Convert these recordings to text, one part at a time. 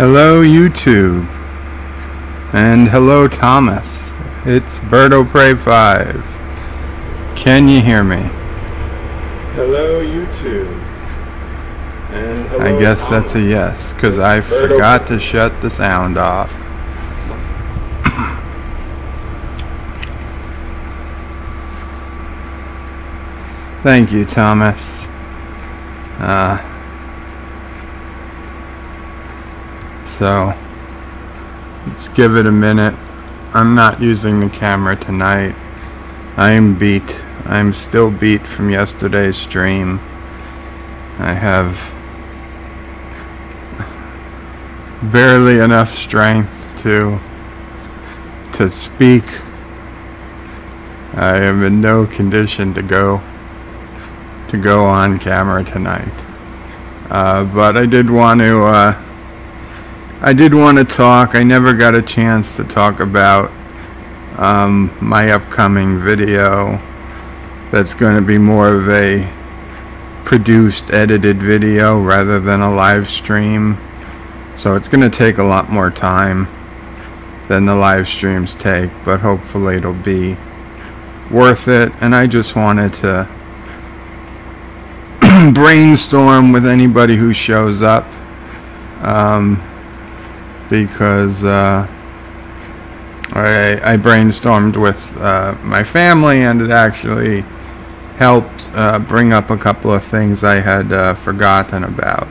Hello YouTube, and hello Thomas. It's Berto Prey 5. Can you hear me? Hello YouTube, and hello I guess Thomas. That's a yes, because I forgot to shut the sound off. Thank you, Thomas. So let's give it a minute. I'm not using the camera tonight. I'm beat. I'm still beat from yesterday's stream. I have barely enough strength to speak. I am in no condition to go on camera tonight. But I did want to talk. I never got a chance to talk about my upcoming video. That's going to be more of a produced, edited video rather than a live stream. So it's going to take a lot more time than the live streams take, but hopefully it'll be worth it. And I just wanted to brainstorm with anybody who shows up. Because I brainstormed with my family, and it actually helped bring up a couple of things I had forgotten about.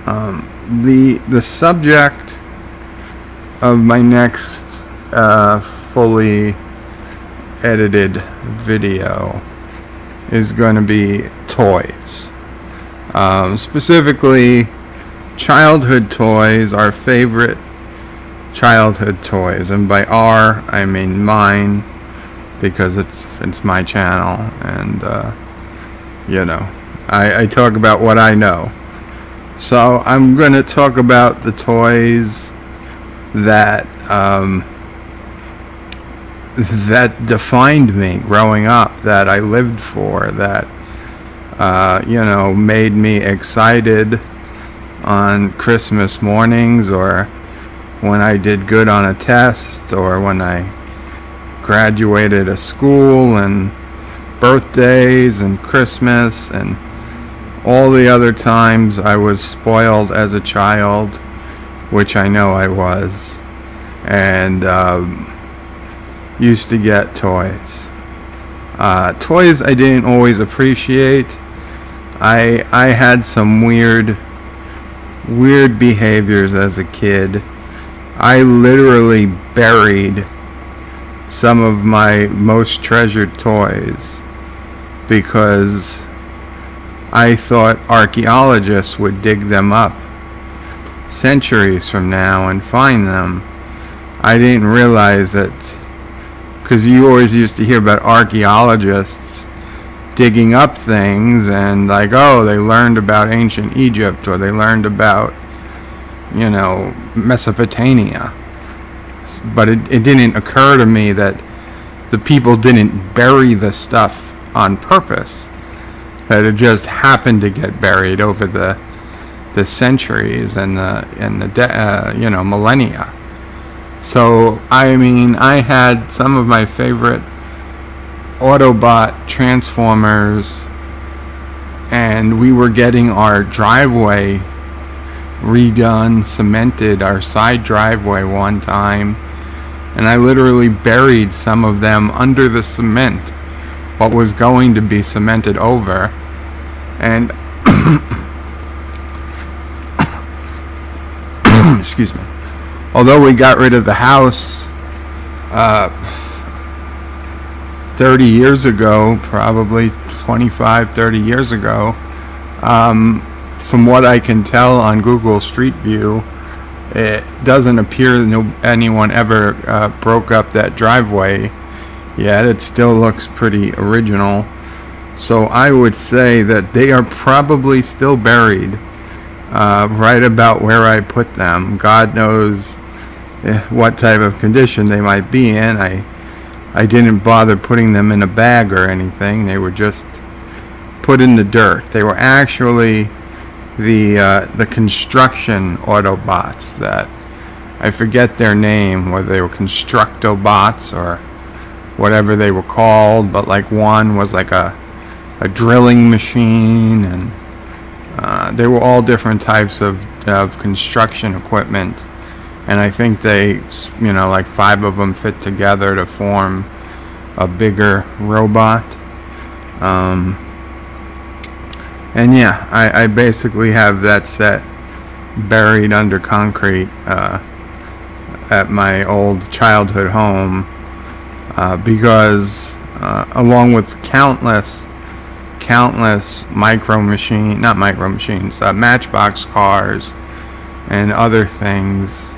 The subject of my next fully edited video is going to be toys. Specifically childhood toys, our favorite childhood toys, and by our I mean mine, because it's my channel, and I talk about what I know. So I'm going to talk about the toys that that defined me growing up, that I lived for, that made me excited on Christmas mornings, or when I did good on a test, or when I graduated a school, and birthdays and Christmas and all the other times I was spoiled as a child, which I know I was, and used to get toys. Toys I didn't always appreciate. I had some weird behaviors as a kid. I literally buried some of my most treasured toys because I thought archaeologists would dig them up centuries from now and find them. I didn't realize that, because you always used to hear about archaeologists digging up things, and like, oh, they learned about ancient Egypt, or they learned about Mesopotamia, but it didn't occur to me that the people didn't bury the stuff on purpose, that it just happened to get buried over the centuries and the millennia. So I mean, I had some of my favorite Autobot Transformers, and we were getting our driveway redone, cemented, our side driveway one time, and I literally buried some of them under the cement, what was going to be cemented over. And excuse me, although we got rid of the house 30 years ago, probably 25-30 years ago, from what I can tell on Google Street View, it doesn't appear anyone ever broke up that driveway yet. It still looks pretty original. So I would say that they are probably still buried right about where I put them. God knows what type of condition they might be in. I didn't bother putting them in a bag or anything. They were just put in the dirt. They were actually the construction Autobots that I forget their name, whether they were Constructobots or whatever they were called, but like one was like a drilling machine, and they were all different types of construction equipment, and I think they, like 5 of them fit together to form a bigger robot. And yeah, I basically have that set buried under concrete at my old childhood home, because along with countless Matchbox cars and other things,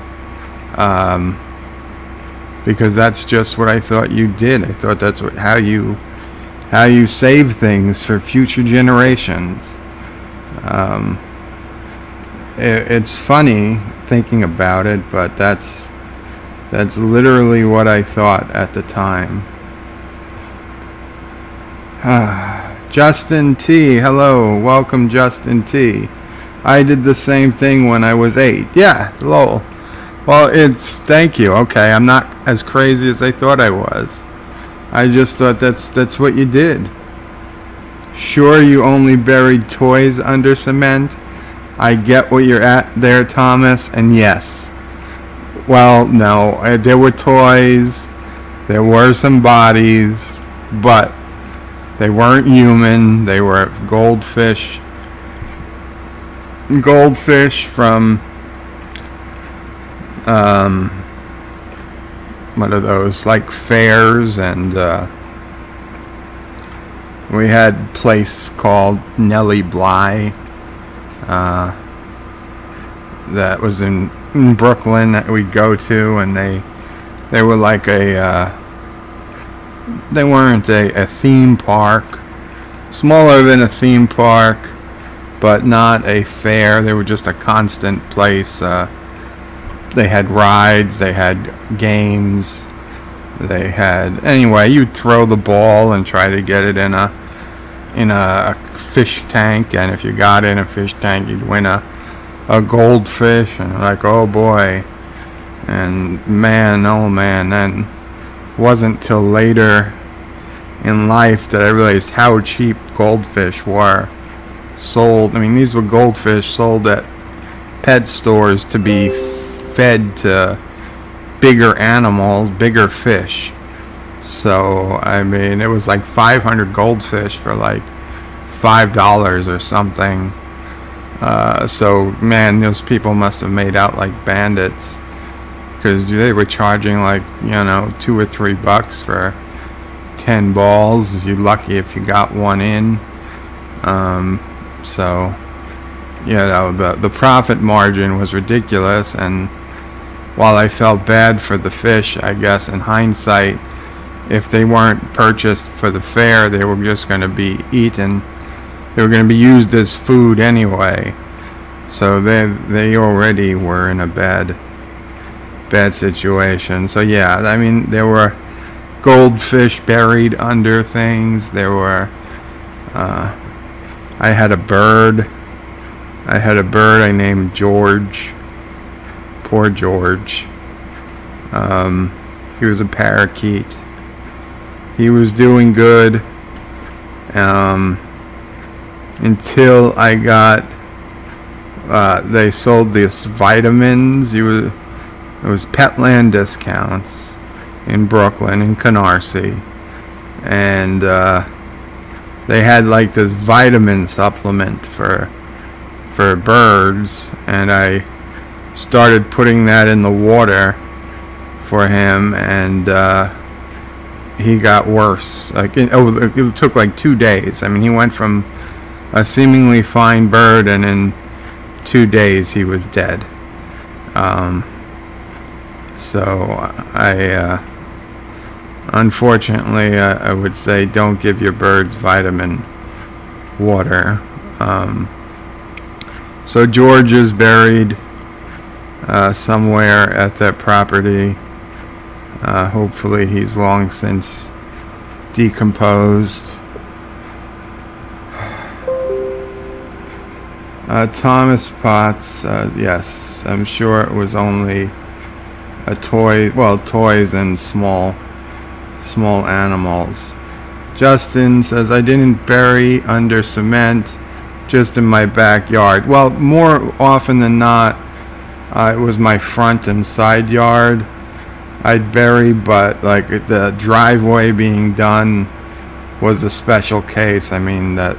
because that's just what I thought you did. I thought that's how you save things for future generations. It's funny thinking about it, but that's literally what I thought at the time. Justin T, hello, welcome Justin T. I did the same thing when I was 8. Yeah, lol. Well, thank you. Okay, I'm not as crazy as I thought I was. I just thought that's what you did. Sure, you only buried toys under cement. I get what you're at there, Thomas, and yes. Well, no, there were toys, there were some bodies, but they weren't human. They were goldfish from what are those, like fairs, and we had a place called Nellie Bly that was in Brooklyn that we'd go to, and they were like they weren't a theme park, smaller than a theme park, but not a fair. They were just a constant place. They had rides, they had games, anyway, you'd throw the ball and try to get it in a fish tank, and if you got in a fish tank, you'd win a goldfish, and like, oh boy. And man, oh man, then wasn't till later in life that I realized how cheap goldfish were sold. I mean, these were goldfish sold at pet stores to be fed to bigger animals, bigger fish. So, I mean, it was like 500 goldfish for like $5 or something. So, man, those people must have made out like bandits, because they were charging like, $2 or $3 for 10 balls. You're lucky if you got one in. So, the profit margin was ridiculous, and while I felt bad for the fish, I guess in hindsight, if they weren't purchased for the fair, they were just going to be eaten. They were going to be used as food anyway. So they already were in a bad situation. So yeah, I mean, there were goldfish buried under things. There were, I had a bird I named George. Poor George. He was a parakeet. He was doing good until I got, they sold these vitamins. It was Petland discounts in Brooklyn, in Canarsie, and they had like this vitamin supplement for birds, and I started putting that in the water for him, and he got worse. Like it took like 2 days. I mean, he went from a seemingly fine bird, and in 2 days he was dead. So I unfortunately I would say don't give your birds vitamin water. So George is buried somewhere at that property. Hopefully he's long since decomposed. Thomas Potts, yes, I'm sure it was only a toy, well, toys and small animals. Justin says, I didn't bury under cement, just in my backyard. Well, more often than not, it was my front and side yard I'd bury, but like the driveway being done was a special case. I mean, that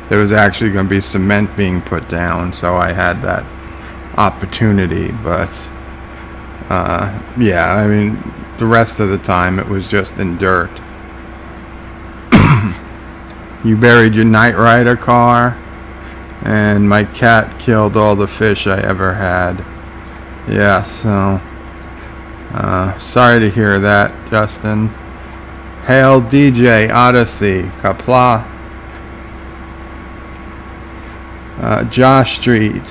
there was actually going to be cement being put down, so I had that opportunity. But yeah, I mean, the rest of the time it was just in dirt. You buried your Knight Rider car, and my cat killed all the fish I ever had. Yeah, so sorry to hear that, Justin. Hail DJ Odyssey, Qapla. Josh Street.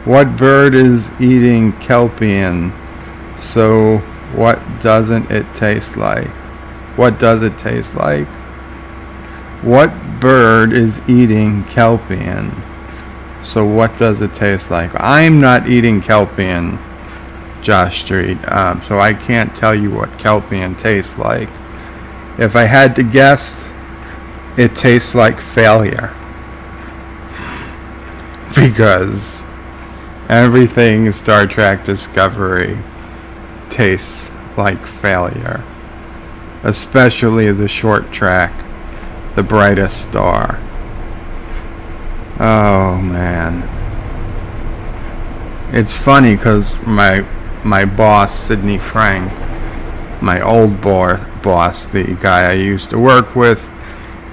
What bird is eating kelpian? So what doesn't it taste like? What does it taste like? What bird is eating kelpian? So what does it taste like? I'm not eating kelpian, Josh Street, so I can't tell you what kelpian tastes like. If I had to guess, it tastes like failure. Because everything Star Trek Discovery tastes like failure. Especially the short track, The Brightest Star. Oh man. It's funny because my boss, Sidney Frank, my old boss, the guy I used to work with,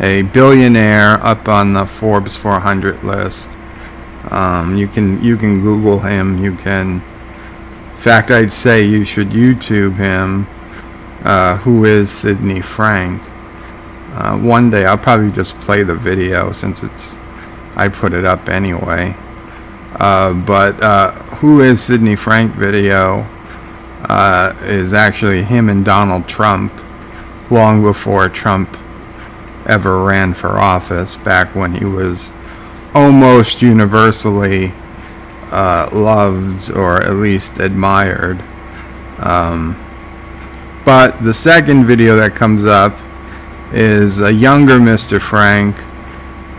a billionaire up on the Forbes 400 list. You can Google him. You can, in fact, I'd say you should YouTube him. Who is Sidney Frank? One day I'll probably just play the video since I put it up anyway. But Who is Sidney Frank video is actually him and Donald Trump long before Trump ever ran for office, back when he was almost universally loved, or at least admired. But the second video that comes up is a younger Mr. Frank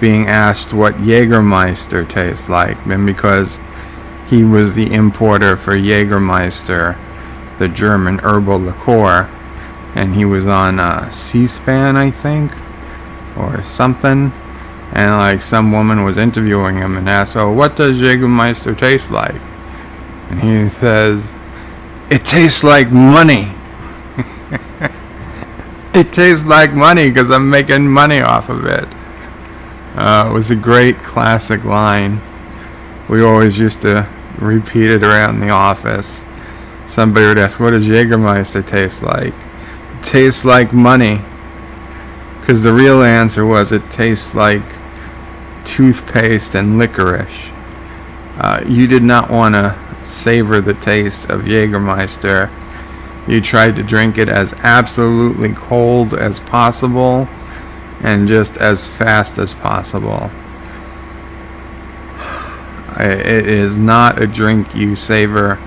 being asked what Jägermeister tastes like, and because he was the importer for Jägermeister, the German herbal liqueur, and he was on C-SPAN, I think, or something, and like some woman was interviewing him and asked, oh, what does Jägermeister taste like? And he says, it tastes like money. It tastes like money because I'm making money off of it. It was a great classic line. We always used to repeat it around the office. Somebody would ask, what does Jägermeister taste like? It tastes like money. Because the real answer was, it tastes like toothpaste and licorice. You did not want to savor the taste of Jägermeister. You tried to drink it as absolutely cold as possible and just as fast as possible. It is not a drink you savor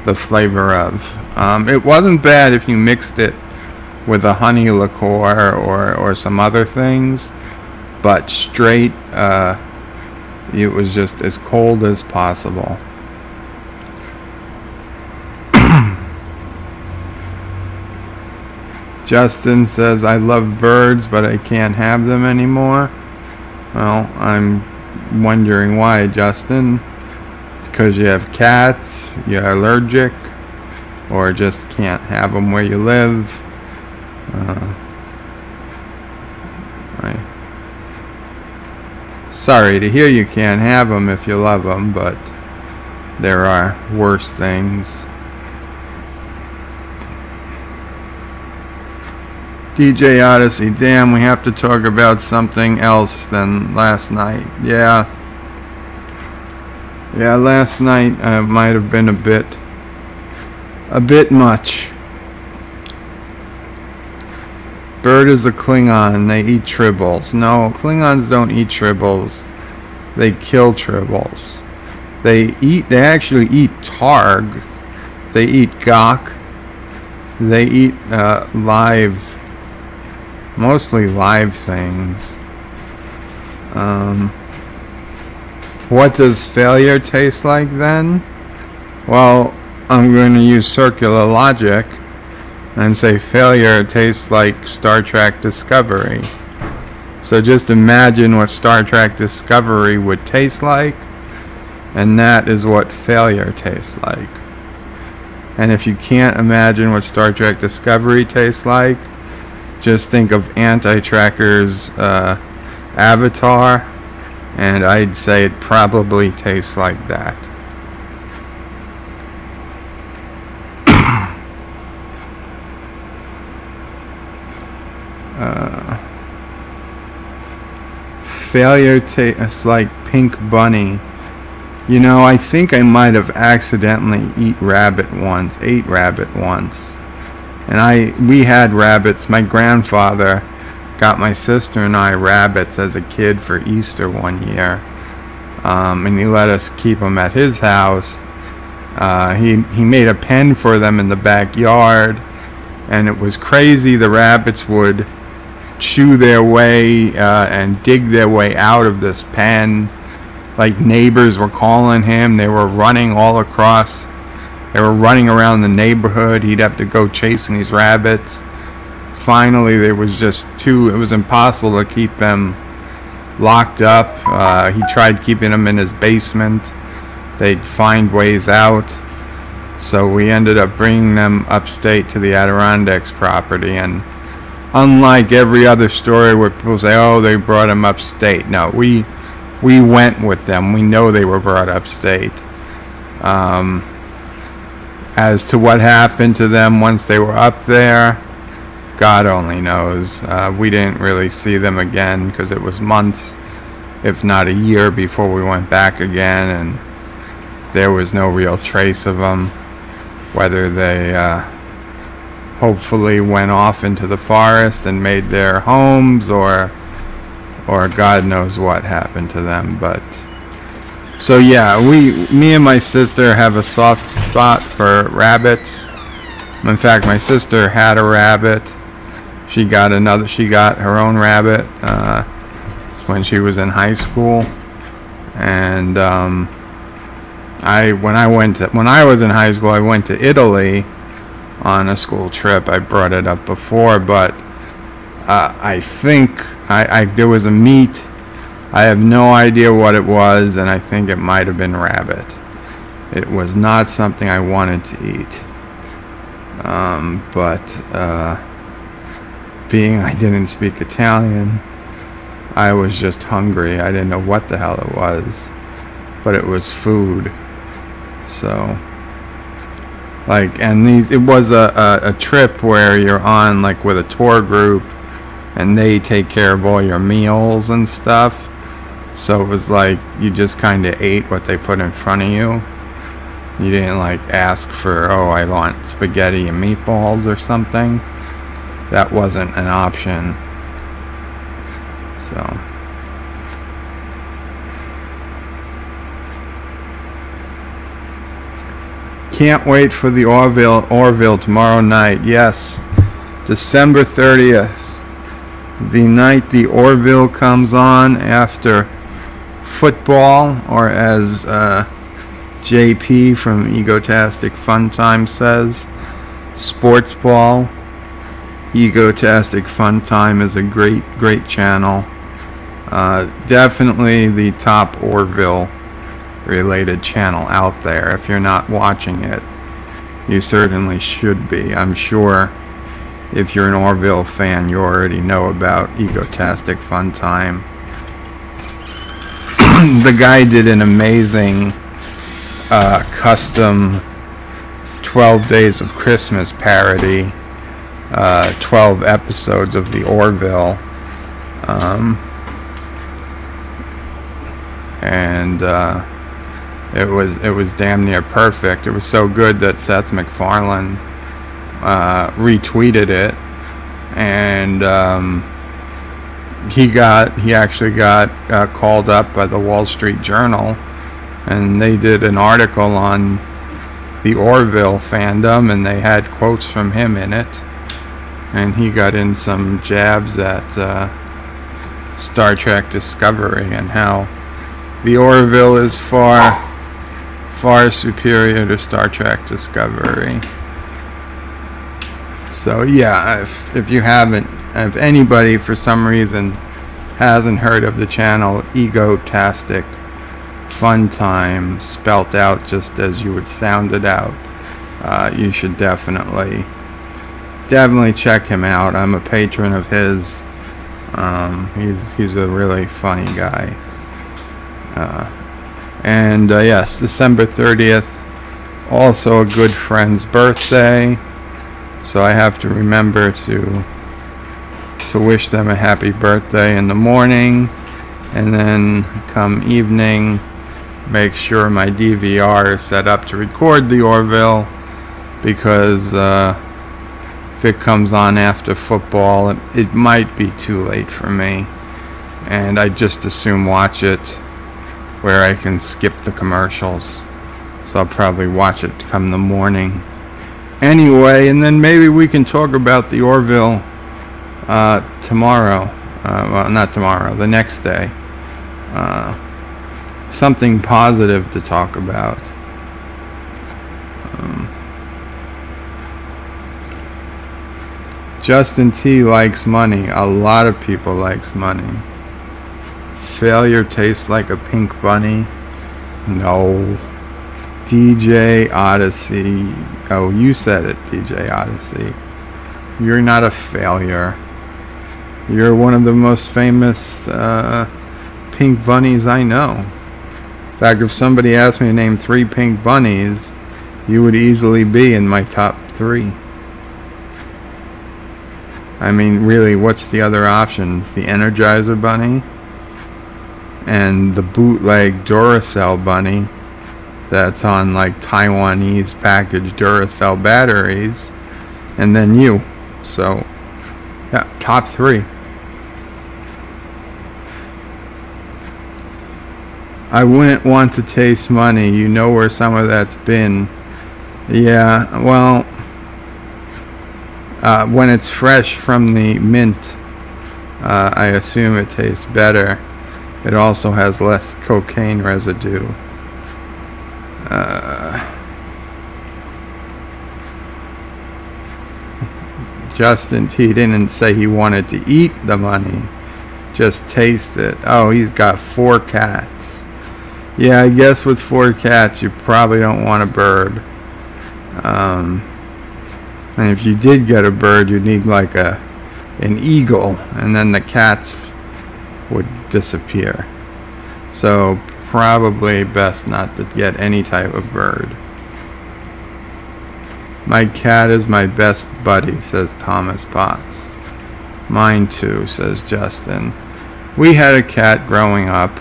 the flavor of. It wasn't bad if you mixed it with a honey liqueur or some other things, but straight, it was just as cold as possible. Justin says, I love birds, but I can't have them anymore. Well, I'm wondering why, Justin. Because you have cats, you're allergic, or just can't have them where you live. Sorry to hear you can't have them if you love them, but there are worse things. DJ Odyssey, damn, we have to talk about something else than last night. Yeah, last night might have been a bit much. Bird is a Klingon, they eat tribbles. No, Klingons don't eat tribbles. they kill tribbles. They actually eat targ. They eat gawk. They eat mostly live things. What does failure taste like then? Well, I'm going to use circular logic and say failure tastes like Star Trek Discovery. So just imagine what Star Trek Discovery would taste like, and that is what failure tastes like. And if you can't imagine what Star Trek Discovery tastes like, just think of Anti-Tracker's Avatar, and I'd say it probably tastes like that. Failure tastes like Pink Bunny. You know, I think I might have accidentally ate rabbit once. And we had rabbits. My grandfather got my sister and I rabbits as a kid for Easter one year. And he let us keep them at his house. He made a pen for them in the backyard. And it was crazy. The rabbits would chew their way and dig their way out of this pen. Like, neighbors were calling him. They were running all across. They were running around the neighborhood. He'd have to go chasing these rabbits. Finally, it was impossible to keep them locked up. He tried keeping them in his basement. They'd find ways out. So we ended up bringing them upstate to the Adirondacks property. And unlike every other story where people say, oh, they brought them upstate. No, we went with them. We know they were brought upstate. As to what happened to them once they were up there, God only knows. We didn't really see them again because it was months, if not a year, before we went back again, and there was no real trace of them. Whether they hopefully went off into the forest and made their homes, or God knows what happened to them. But so yeah, me and my sister have a soft spot for rabbits. In fact, my sister had a rabbit. She got her own rabbit when she was in high school, and when I was in high school, I went to Italy on a school trip. I brought it up before, but I think there was a meat. I have no idea what it was, and I think it might have been rabbit. It was not something I wanted to eat. But being I didn't speak Italian, I was just hungry. I didn't know what the hell it was, but it was food. So, it was a trip where you're on, like, with a tour group, and they take care of all your meals and stuff. So it was like you just kind of ate what they put in front of you. You didn't, like, ask for, oh, I want spaghetti and meatballs or something. That wasn't an option. So. Can't wait for the Orville tomorrow night. Yes, December 30th. The night the Orville comes on after football, or as JP from Egotastic Fun Time says, sports ball. Egotastic Fun Time is a great channel. Definitely the top Orville related channel out there. If you're not watching it, you certainly should be. I'm sure if you're an Orville fan, you already know about Egotastic Fun Time. The guy did an amazing custom 12 Days of Christmas parody, 12 episodes of the Orville, and it was damn near perfect. It was so good that Seth MacFarlane retweeted it, and he actually got called up by the Wall Street Journal, and they did an article on the Orville fandom, and they had quotes from him in it, and he got in some jabs at Star Trek Discovery and how the Orville is far superior to Star Trek Discovery. So yeah, if anybody for some reason hasn't heard of the channel, Egotastic Fun Time, spelt out just as you would sound it out, you should definitely check him out. I'm a patron of his. He's a really funny guy. And yes, December 30th, also a good friend's birthday. So I have to remember to wish them a happy birthday in the morning, and then come evening, make sure my DVR is set up to record the Orville, because if it comes on after football, it might be too late for me, and I just assume watch it where I can skip the commercials. So I'll probably watch it come the morning anyway, and then maybe we can talk about the Orville tomorrow. Well, not tomorrow, the next day. Something positive to talk about. Justin T likes money. A lot of people likes money. Failure tastes like a pink bunny. No. DJ Odyssey. Oh, you said it, DJ Odyssey. You're not a failure. You're one of the most famous pink bunnies I know. In fact, if somebody asked me to name 3 pink bunnies, you would easily be in my top 3. I mean, really, what's the other options? The Energizer Bunny and the bootleg Duracell Bunny that's on like Taiwanese packaged Duracell batteries, and then you. So, yeah, top 3. I wouldn't want to taste money. You know where some of that's been. Yeah, well, when it's fresh from the mint, I assume it tastes better. It also has less cocaine residue. Justin T didn't say he wanted to eat the money, just taste it. Oh, he's got 4 cats. Yeah, I guess with 4 cats you probably don't want a bird. And if you did get a bird, you'd need like an eagle, and then the cats would disappear. So probably best not to get any type of bird. My cat is my best buddy, says Thomas Potts. Mine too, says Justin. We had a cat growing up.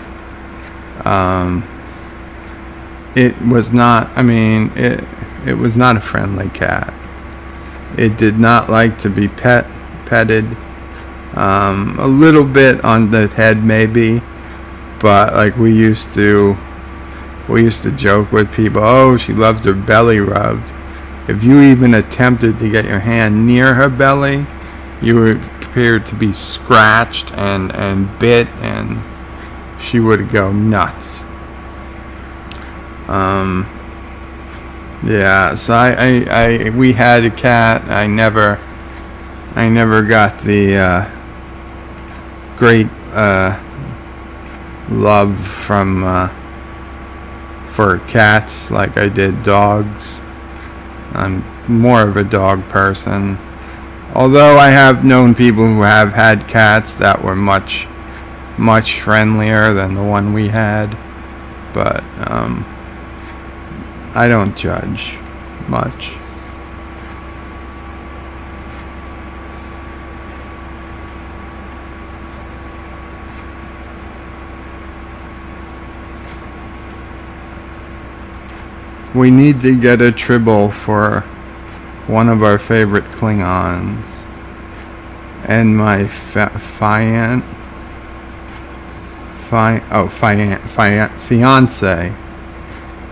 It was not, it was not a friendly cat. It did not like to be petted. A little bit on the head maybe, but like we used to joke with people, oh, she loved her belly rubbed. If you even attempted to get your hand near her belly, you would appear to be scratched and bit, and she would go nuts. Yeah, so we had a cat. I never got the great love for cats like I did dogs. I'm more of a dog person. Although I have known people who have had cats that were much friendlier than the one we had. But I don't judge much. We need to get a tribble for one of our favorite Klingons. And my Fiant. fiance.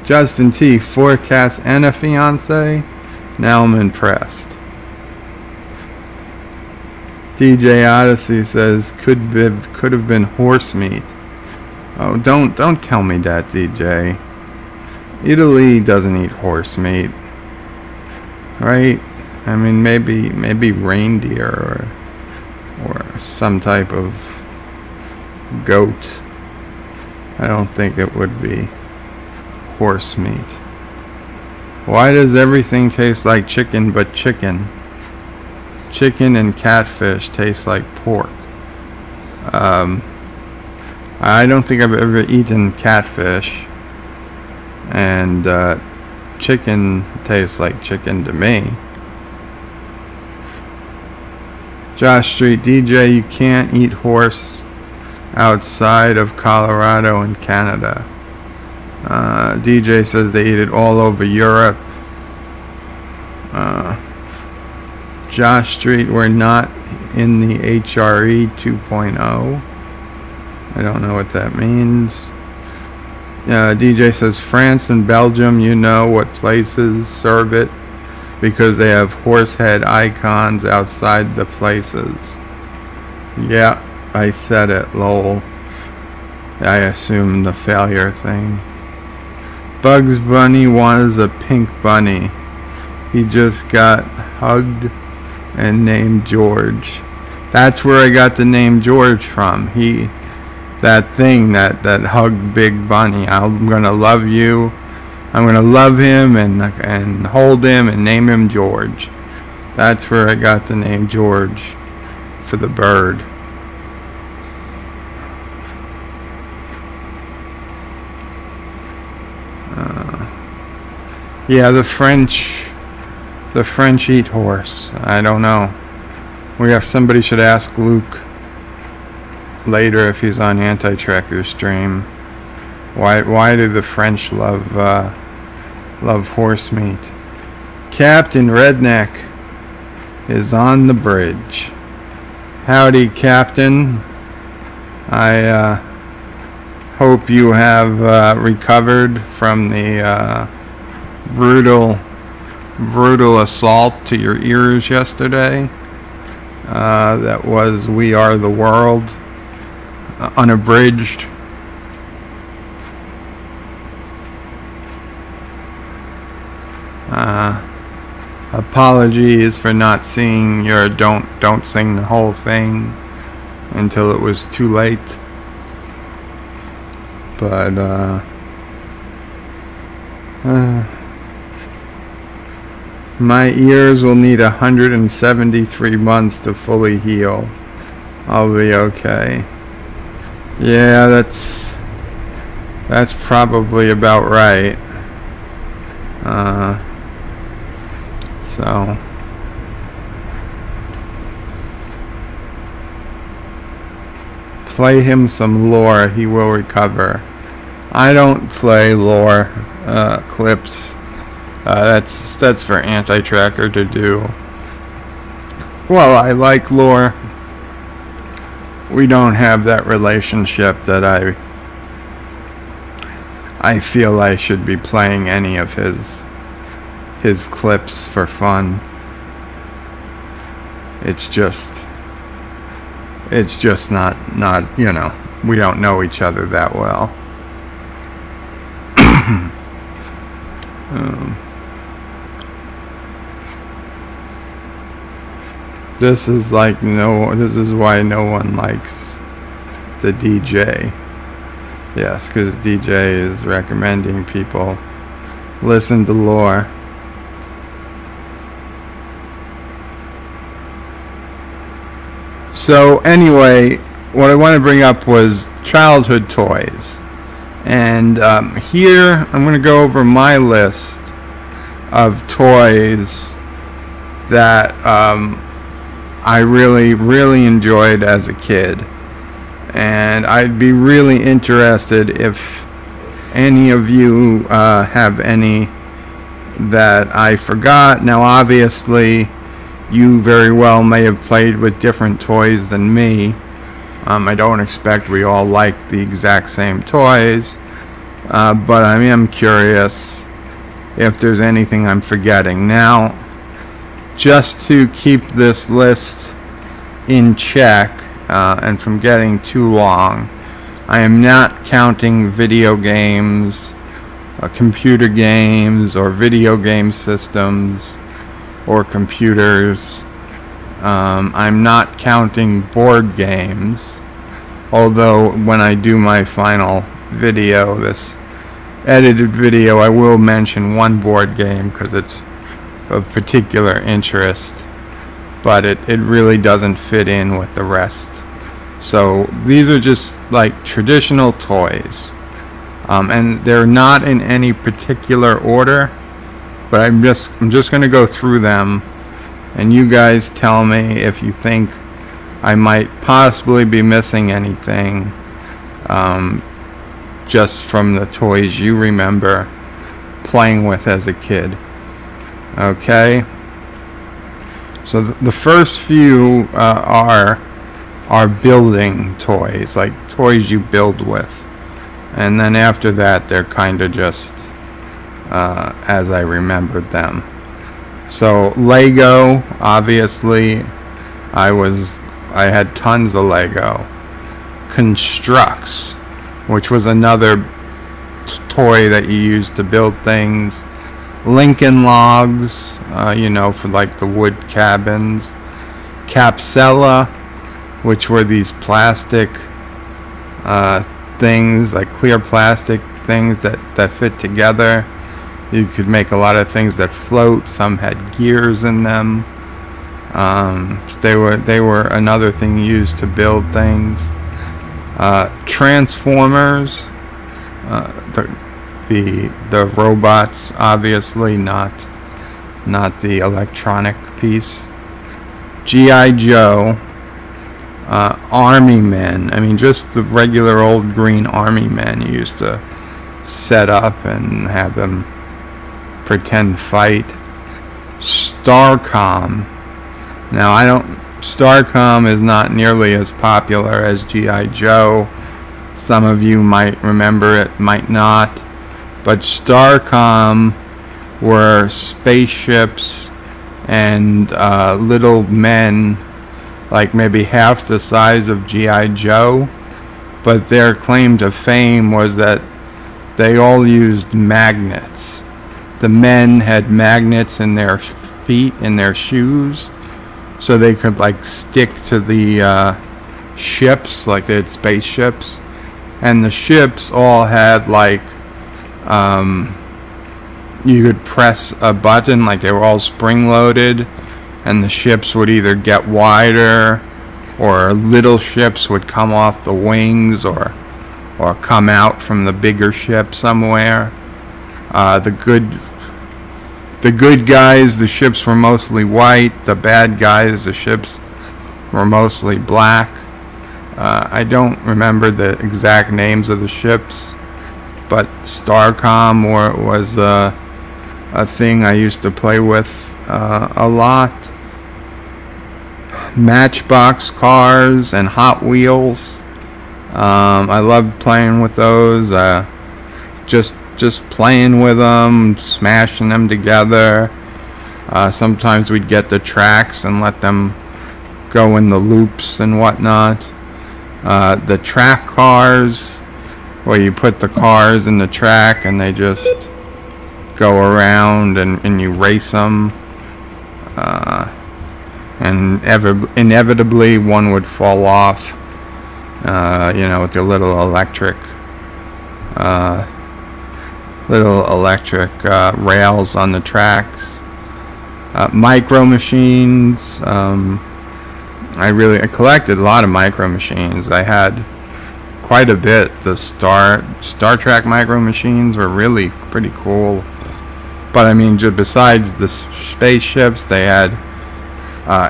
Justin T, 4 cats and a fiance. Now I'm impressed. DJ Odyssey says could have been horse meat. Oh, don't tell me that, DJ. Italy doesn't eat horse meat, right? I mean, maybe reindeer or some type of goat. I don't think it would be horse meat. Why does everything taste like chicken but chicken? Chicken and catfish taste like pork. I don't think I've ever eaten catfish, and chicken tastes like chicken to me. Josh Street, DJ, you can't eat horse outside of Colorado and Canada. DJ says they eat it all over Europe. Josh Street, we're not in the HRE 2.0. I don't know what that means. DJ says France and Belgium, you know what places serve it because they have horse head icons outside the places. Yeah, I said it, lol. I assume the failure thing. Bugs Bunny was a pink bunny. He just got hugged and named George. That's where I got the name George from. That thing that hugged Big Bunny. I'm gonna love you. I'm gonna love him and hold him and name him George. That's where I got the name George for the bird. Yeah, the French eat horse. I don't know. Somebody should ask Luke later if he's on Anti-Tracker stream. Why do the French love horse meat? Captain Redneck is on the bridge. Howdy, Captain. I hope you have recovered from the brutal assault to your ears yesterday. That was We Are the World, unabridged. Apologies for not seeing your don't sing the whole thing until it was too late. But my ears will need 173 months to fully heal. I'll be okay. Yeah, that's probably about right. So play him some lore, he will recover. I don't play lore clips. That's for Anti-Tracker to do. Well, I like lore. We don't have that relationship that I feel I should be playing any of his clips for fun. It's just not, you know, we don't know each other that well. This is why no one likes the DJ. Yes, because DJ is recommending people listen to lore. So anyway, what I want to bring up was childhood toys. And here I'm going to go over my list of toys that I really, really enjoyed as a kid. And I'd be really interested if any of you have any that I forgot. Now, obviously, you very well may have played with different toys than me. I don't expect we all like the exact same toys, but I am curious if there's anything I'm forgetting. Now, just to keep this list in check and from getting too long, I am not counting video games, computer games, or video game systems, or computers. I'm not counting board games, although when I do my final video, this edited video, I will mention one board game because it's of particular interest, but it really doesn't fit in with the rest. So these are just like traditional toys, and they're not in any particular order, but I'm just going to go through them, and you guys tell me if you think I might possibly be missing anything, just from the toys you remember playing with as a kid. Okay? So the first few are building toys, like toys you build with. And then after that, they're kind of just as I remembered them. So Lego, obviously, I had tons of Lego. Constructs, which was another toy that you used to build things. Lincoln Logs, for like the wood cabins. Capsella, which were these plastic things, like clear plastic things that fit together. You could make a lot of things that float. Some had gears in them. They were another thing used to build things. Transformers, the robots, obviously, not the electronic piece. G.I. Joe, Army Men. I mean, just the regular old green Army Men you used to set up and have them pretend fight. Starcom. Now, Starcom is not nearly as popular as G.I. Joe. Some of you might remember it, might not. But Starcom were spaceships and little men, like maybe half the size of G.I. Joe. But their claim to fame was that they all used magnets. The men had magnets in their feet, in their shoes, so they could like stick to the ships, like they had spaceships. And the ships all had like, you could press a button, like they were all spring-loaded, and the ships would either get wider, or little ships would come off the wings, or come out from the bigger ship somewhere. The good guys, the ships were mostly white. The bad guys, the ships were mostly black. I don't remember the exact names of the ships, but Starcom was a thing I used to play with a lot. Matchbox cars and Hot Wheels. I loved playing with those. Just playing with them, smashing them together. Sometimes we'd get the tracks and let them go in the loops and whatnot. The track cars, where you put the cars in the track and they just go around and you race them. And inevitably one would fall off, with the little electric rails on the tracks. Micro machines. I collected a lot of micro machines. I had quite a bit. The Star Trek micro machines were really pretty cool. But I mean, besides the spaceships, they had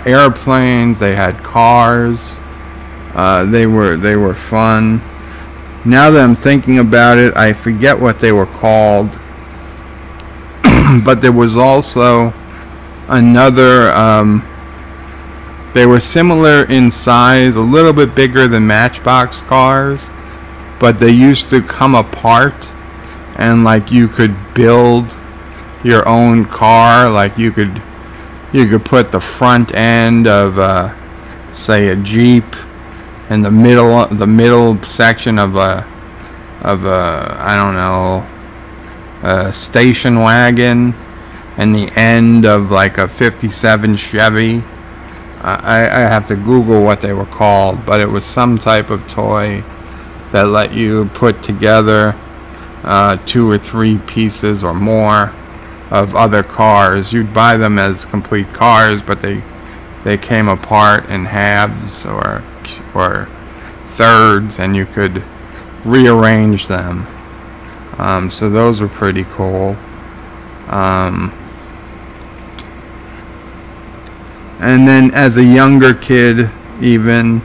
airplanes. They had cars. They were fun. Now that I'm thinking about it, I forget what they were called. But there was also another They were similar in size, a little bit bigger than Matchbox cars, but they used to come apart, and like you could build your own car. Like you could put the front end of say a Jeep in the middle section of a I don't know, a station wagon, and the end of like a 57 Chevy. I have to Google what they were called, but it was some type of toy that let you put together 2 or 3 pieces or more of other cars. You'd buy them as complete cars, but they came apart in halves or thirds, and you could rearrange them. So those were pretty cool. And then as a younger kid, even,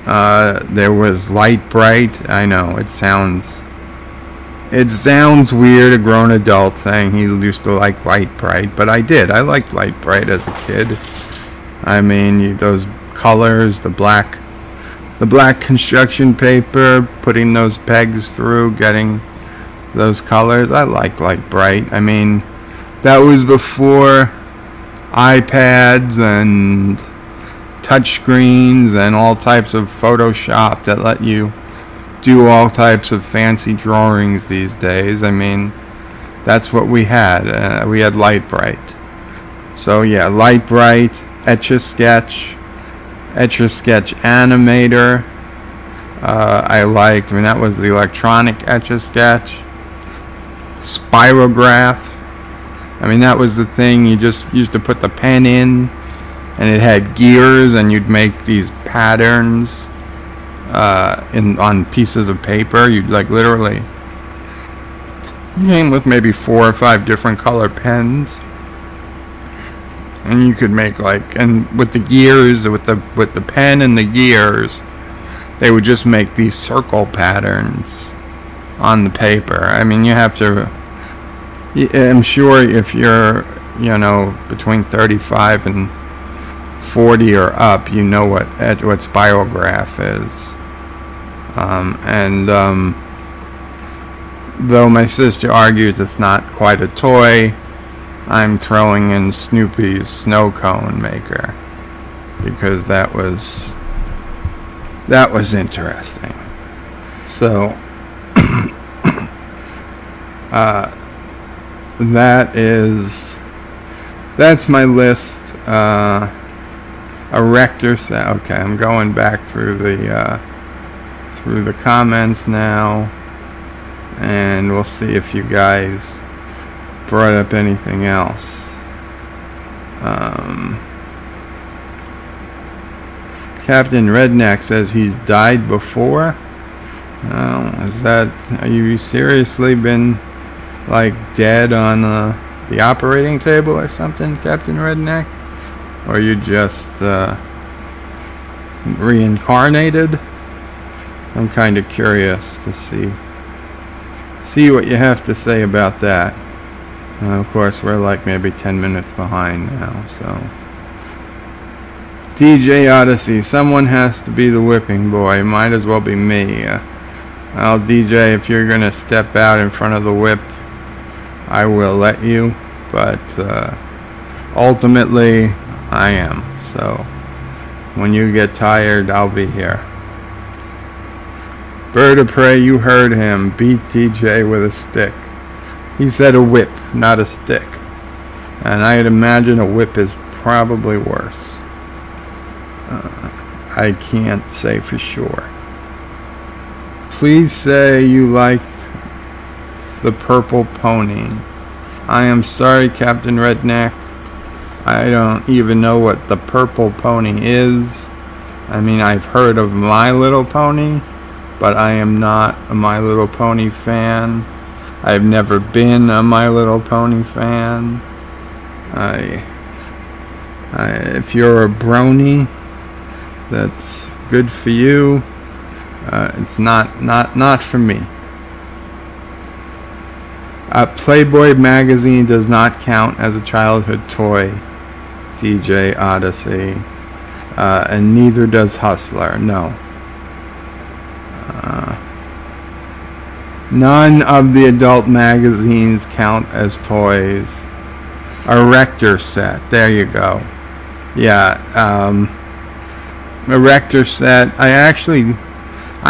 there was Light Bright. I know, it sounds weird, a grown adult saying he used to like Light Bright, but I did. I liked Light Bright as a kid. I mean, those colors, the black construction paper, putting those pegs through, getting those colors. I liked Light Bright. I mean, that was before iPads and touchscreens and all types of Photoshop that let you do all types of fancy drawings these days. I mean, that's what we had. We had Light Bright. So yeah, Light Bright, Etch-a-Sketch Animator. I liked. I mean, that was the electronic Etch-a-Sketch. Spirograph. I mean, that was the thing. You just used to put the pen in, and it had gears, and you'd make these patterns on pieces of paper. You'd like literally came with maybe 4 or 5 different color pens, and you could make and with the gears, with the pen and the gears, they would just make these circle patterns on the paper. I mean, you have to. I'm sure if you're, between 35 and 40 or up, you know what spirograph is. Though my sister argues it's not quite a toy, I'm throwing in Snoopy's snow cone maker because that was interesting. So that's my list. Erector set. Okay, I'm going back through the comments now, and we'll see if you guys brought up anything else. Captain Redneck says he's died before. Are you seriously been dead on the operating table or something, Captain Redneck? Or you just reincarnated? I'm kind of curious to see what you have to say about that. Of course, we're maybe 10 minutes behind now, so. DJ Odyssey, someone has to be the whipping boy. Might as well be me. Well, DJ, if you're going to step out in front of the whip, I will let you, but ultimately I am. So when you get tired, I'll be here. Bird of Prey, you heard him. Beat DJ with a stick. He said a whip, not a stick. And I'd imagine a whip is probably worse. I can't say for sure. Please say you liked the purple pony. I am sorry, Captain Redneck. I don't even know what the purple pony is. I mean, I've heard of My Little Pony, but I am not a My Little Pony fan. I've never been a My Little Pony fan. If you're a brony, that's good for you. It's not for me. Playboy magazine does not count as a childhood toy. DJ Odyssey. and neither does Hustler. No. None of the adult magazines count as toys. Erector set. There you go. Yeah. Erector set. I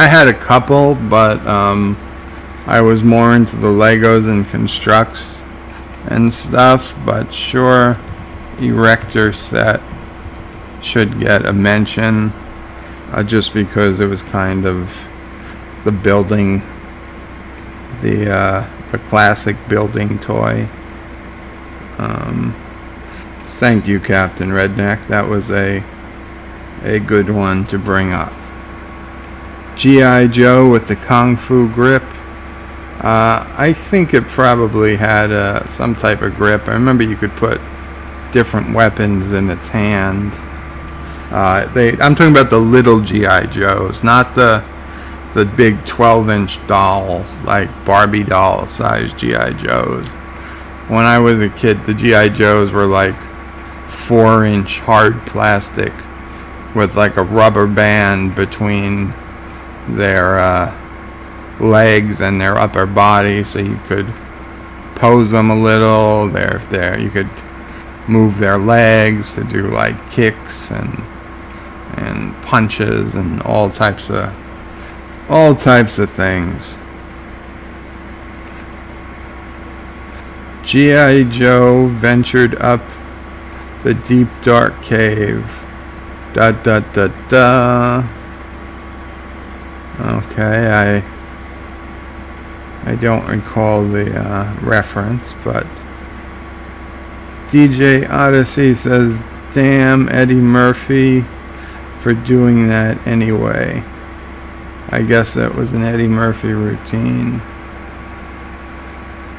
had a couple, but I was more into the Legos and constructs and stuff. But sure, erector set should get a mention, just because it was kind of the building, the classic building toy. Thank you, Captain Redneck. That was a good one to bring up. G.I. Joe with the Kung Fu grip. I think it probably had some type of grip. I remember you could put different weapons in its hand. I'm talking about the little G.I. Joes, not the big 12-inch doll, like Barbie doll size G.I. Joes. When I was a kid, the G.I. Joes were like 4-inch hard plastic with like a rubber band between their legs and their upper body, so you could pose them a little. You could move their legs to do like kicks and punches and all types of things. G.I. Joe ventured up the deep dark cave. Da da da da. Okay, I don't recall the reference, but DJ Odyssey says, "Damn Eddie Murphy for doing that anyway." I guess that was an Eddie Murphy routine.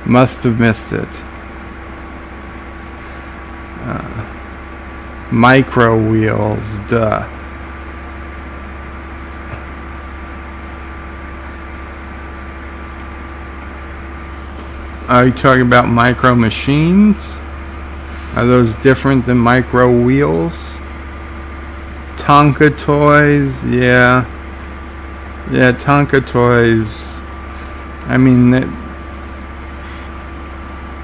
Must have missed it. Micro wheels, duh. Are you talking about micro machines? Are those different than micro wheels? Tonka toys, yeah. Yeah, Tonka toys. I mean,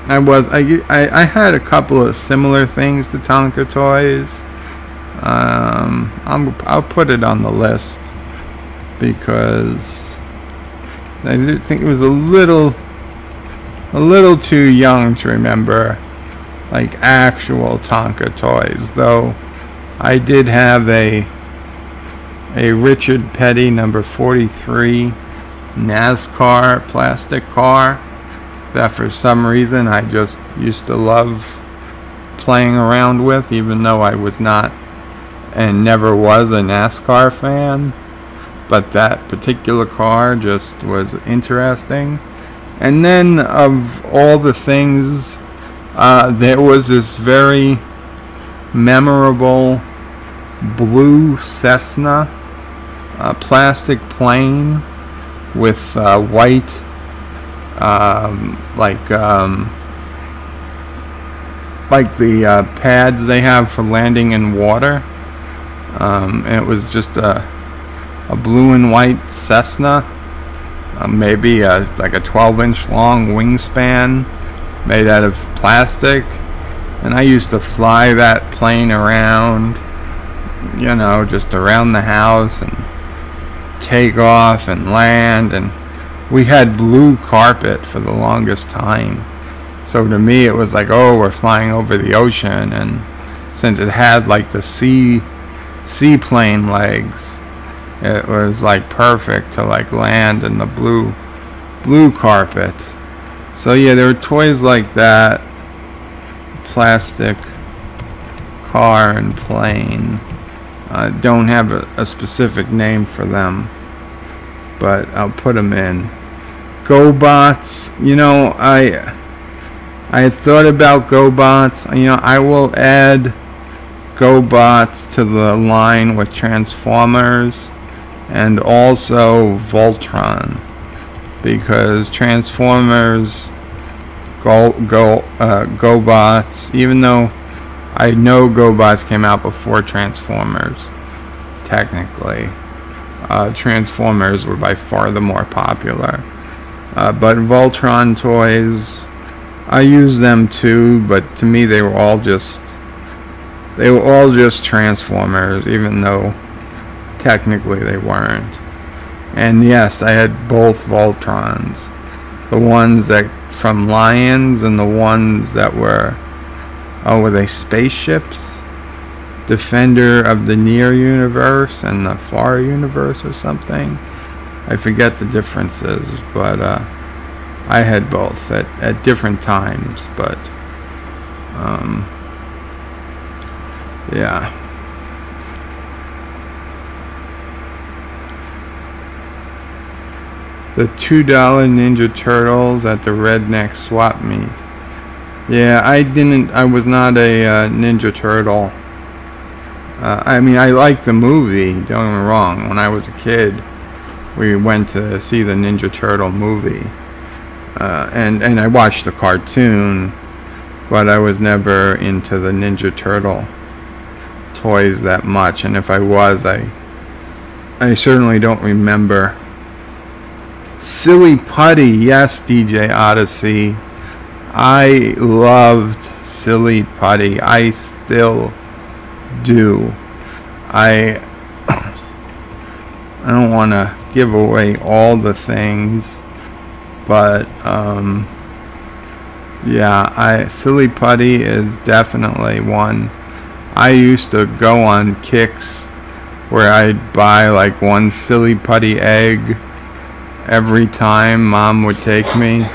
I had a couple of similar things to Tonka toys. I'll put it on the list because I did think it was a little too young to remember like actual Tonka toys, though I did have a Richard Petty number 43 NASCAR plastic car that for some reason I just used to love playing around with, even though I was not and never was a NASCAR fan. But that particular car just was interesting. And then of all the things, there was this very memorable blue Cessna plastic plane with white like the pads they have for landing in water, and it was just a blue and white Cessna, maybe like a 12-inch long wingspan made out of plastic, and I used to fly that plane around, just around the house and take off and land, and we had blue carpet for the longest time. So to me it was like, oh, we're flying over the ocean, and since it had like the seaplane legs, it was like perfect to like land in the blue carpet. So yeah, there were toys like that, plastic car and plane. Don't have a specific name for them, but I'll put them in. GoBots, I had thought about GoBots. I will add GoBots to the line with Transformers and also Voltron, because Transformers, GoBots, even though I know GoBots came out before Transformers, technically. Transformers were by far the more popular. But Voltron toys, I use them too, but to me they were all just Transformers, even though technically they weren't. And yes, I had both Voltrons. The ones that from Lions and the ones that were, were they spaceships? Defender of the Near Universe and the Far Universe or something. I forget the differences, but I had both at different times, but yeah. The $2 Ninja Turtles at the Redneck Swap Meet. Yeah, I was not a Ninja Turtle. I mean, I liked the movie, don't get me wrong. When I was a kid, we went to see the Ninja Turtle movie. And I watched the cartoon, but I was never into the Ninja Turtle toys that much. And if I was, I certainly don't remember. Silly Putty, yes, DJ Odyssey. I loved Silly Putty. I still do. I don't want to give away all the things, but yeah, Silly Putty is definitely one. I used to go on kicks where I'd buy like one Silly Putty egg every time Mom would take me.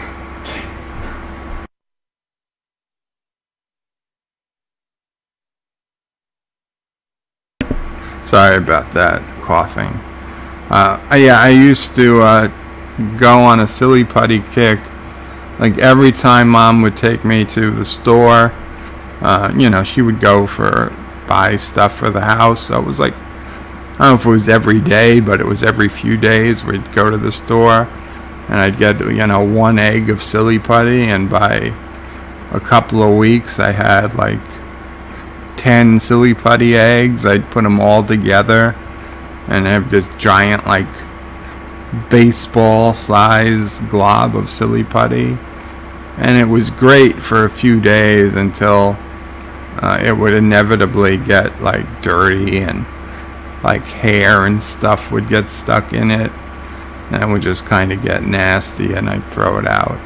Sorry about that, coughing. Yeah, I used to go on a Silly Putty kick. Like every time Mom would take me to the store, she would go buy stuff for the house. So it was like, I don't know if it was every day, but it was every few days we'd go to the store, and I'd get one egg of Silly Putty, and by a couple of weeks I had like 10 Silly Putty eggs. I'd put them all together and have this giant like baseball size glob of Silly Putty, and it was great for a few days until it would inevitably get like dirty, and like hair and stuff would get stuck in it, and it would just kind of get nasty, and I'd throw it out.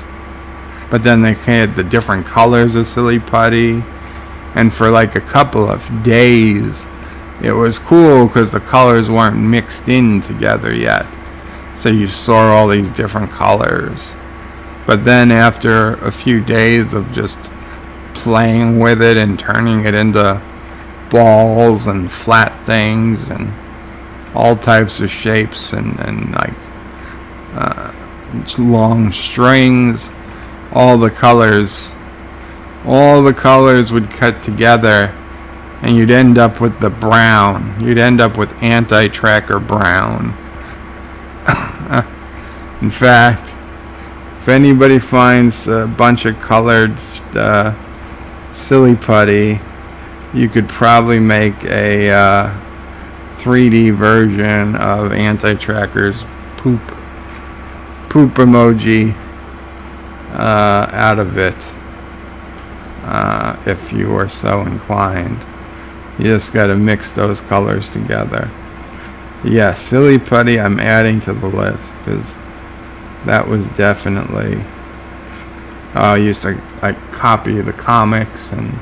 But then they had the different colors of Silly Putty, and for like a couple of days it was cool because the colors weren't mixed in together yet, so you saw all these different colors. But then after a few days of just playing with it and turning it into balls and flat things and all types of shapes and like long strings, all the colors would cut together, and you'd end up with the brown. You'd end up with anti-tracker brown. In fact, if anybody finds a bunch of colored Silly Putty, you could probably make a 3D version of anti-tracker's poop emoji out of it, if you are so inclined. You just got to mix those colors together. Yeah, Silly Putty I'm adding to the list because that was definitely... I used to like copy the comics and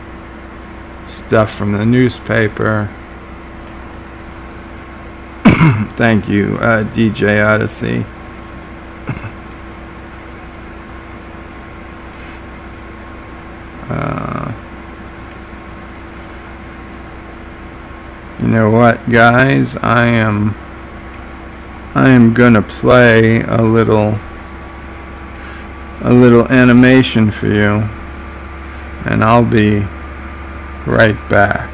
stuff from the newspaper. Thank you, DJ Odyssey. You know what, guys? I am gonna play a little animation for you, and I'll be right back.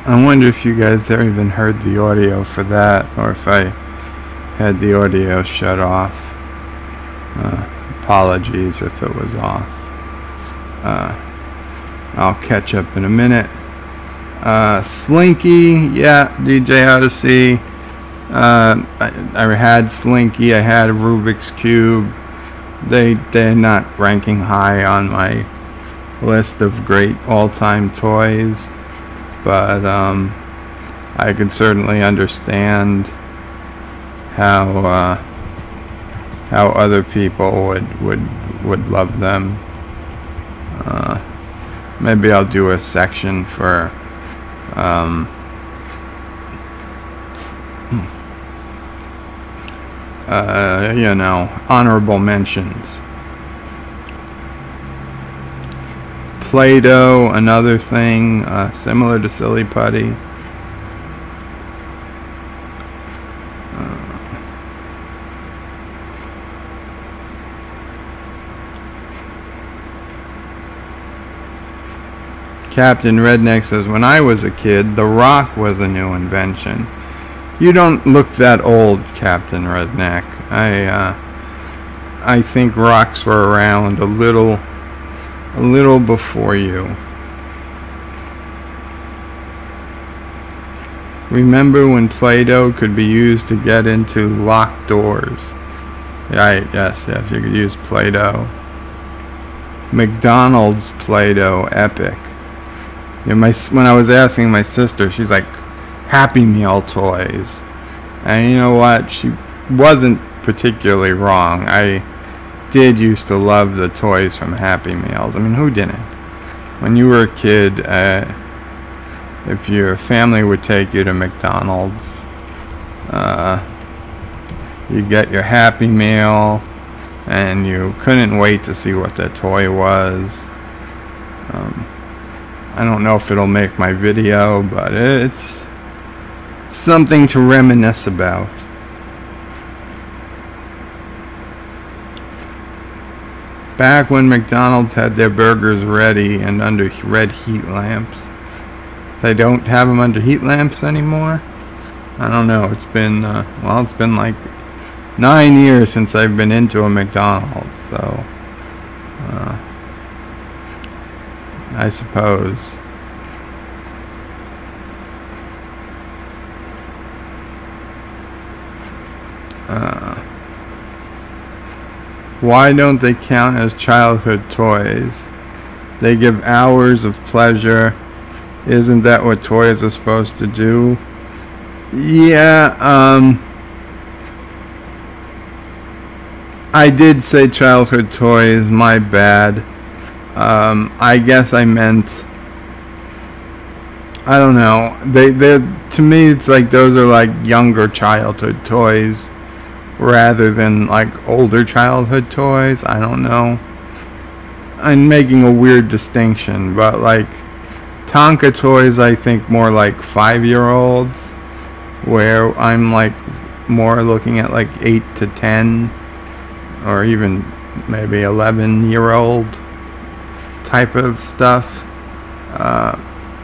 I wonder if you guys ever even heard the audio for that, or if I had the audio shut off. Apologies if it was off. I'll catch up in a minute. Slinky, yeah, DJ Odyssey. I had Slinky, I had a Rubik's Cube. They're not ranking high on my list of great all-time toys, but I can certainly understand how other people would love them. Maybe I'll do a section for honorable mentions. Play-Doh, another thing similar to Silly Putty. Captain Redneck says, when I was a kid, the rock was a new invention. You don't look that old, Captain Redneck. I think rocks were around a little before you. Remember when Play-Doh could be used to get into locked doors? Right, yes, you could use Play-Doh. McDonald's Play-Doh, epic. When I was asking my sister, she's like, Happy Meal toys. And you know what? She wasn't particularly wrong. I did used to love the toys from Happy Meals. I mean, who didn't? When you were a kid, if your family would take you to McDonald's, you get your Happy Meal, and you couldn't wait to see what that toy was. I don't know if it'll make my video, but it's something to reminisce about. Back when McDonald's had their burgers ready and under red heat lamps. They don't have them under heat lamps anymore? I don't know. It's been, it's been like 9 years since I've been into a McDonald's, so I suppose. Why don't they count as childhood toys? They give hours of pleasure. Isn't that what toys are supposed to do? Yeah, I did say childhood toys, my bad. I guess I meant, I don't know. They're, to me, it's like those are like younger childhood toys rather than like older childhood toys. I don't know. I'm making a weird distinction, but like Tonka toys, I think more like 5-year-olds, where I'm like more looking at like 8 to 10 or even maybe 11-year-old type of stuff,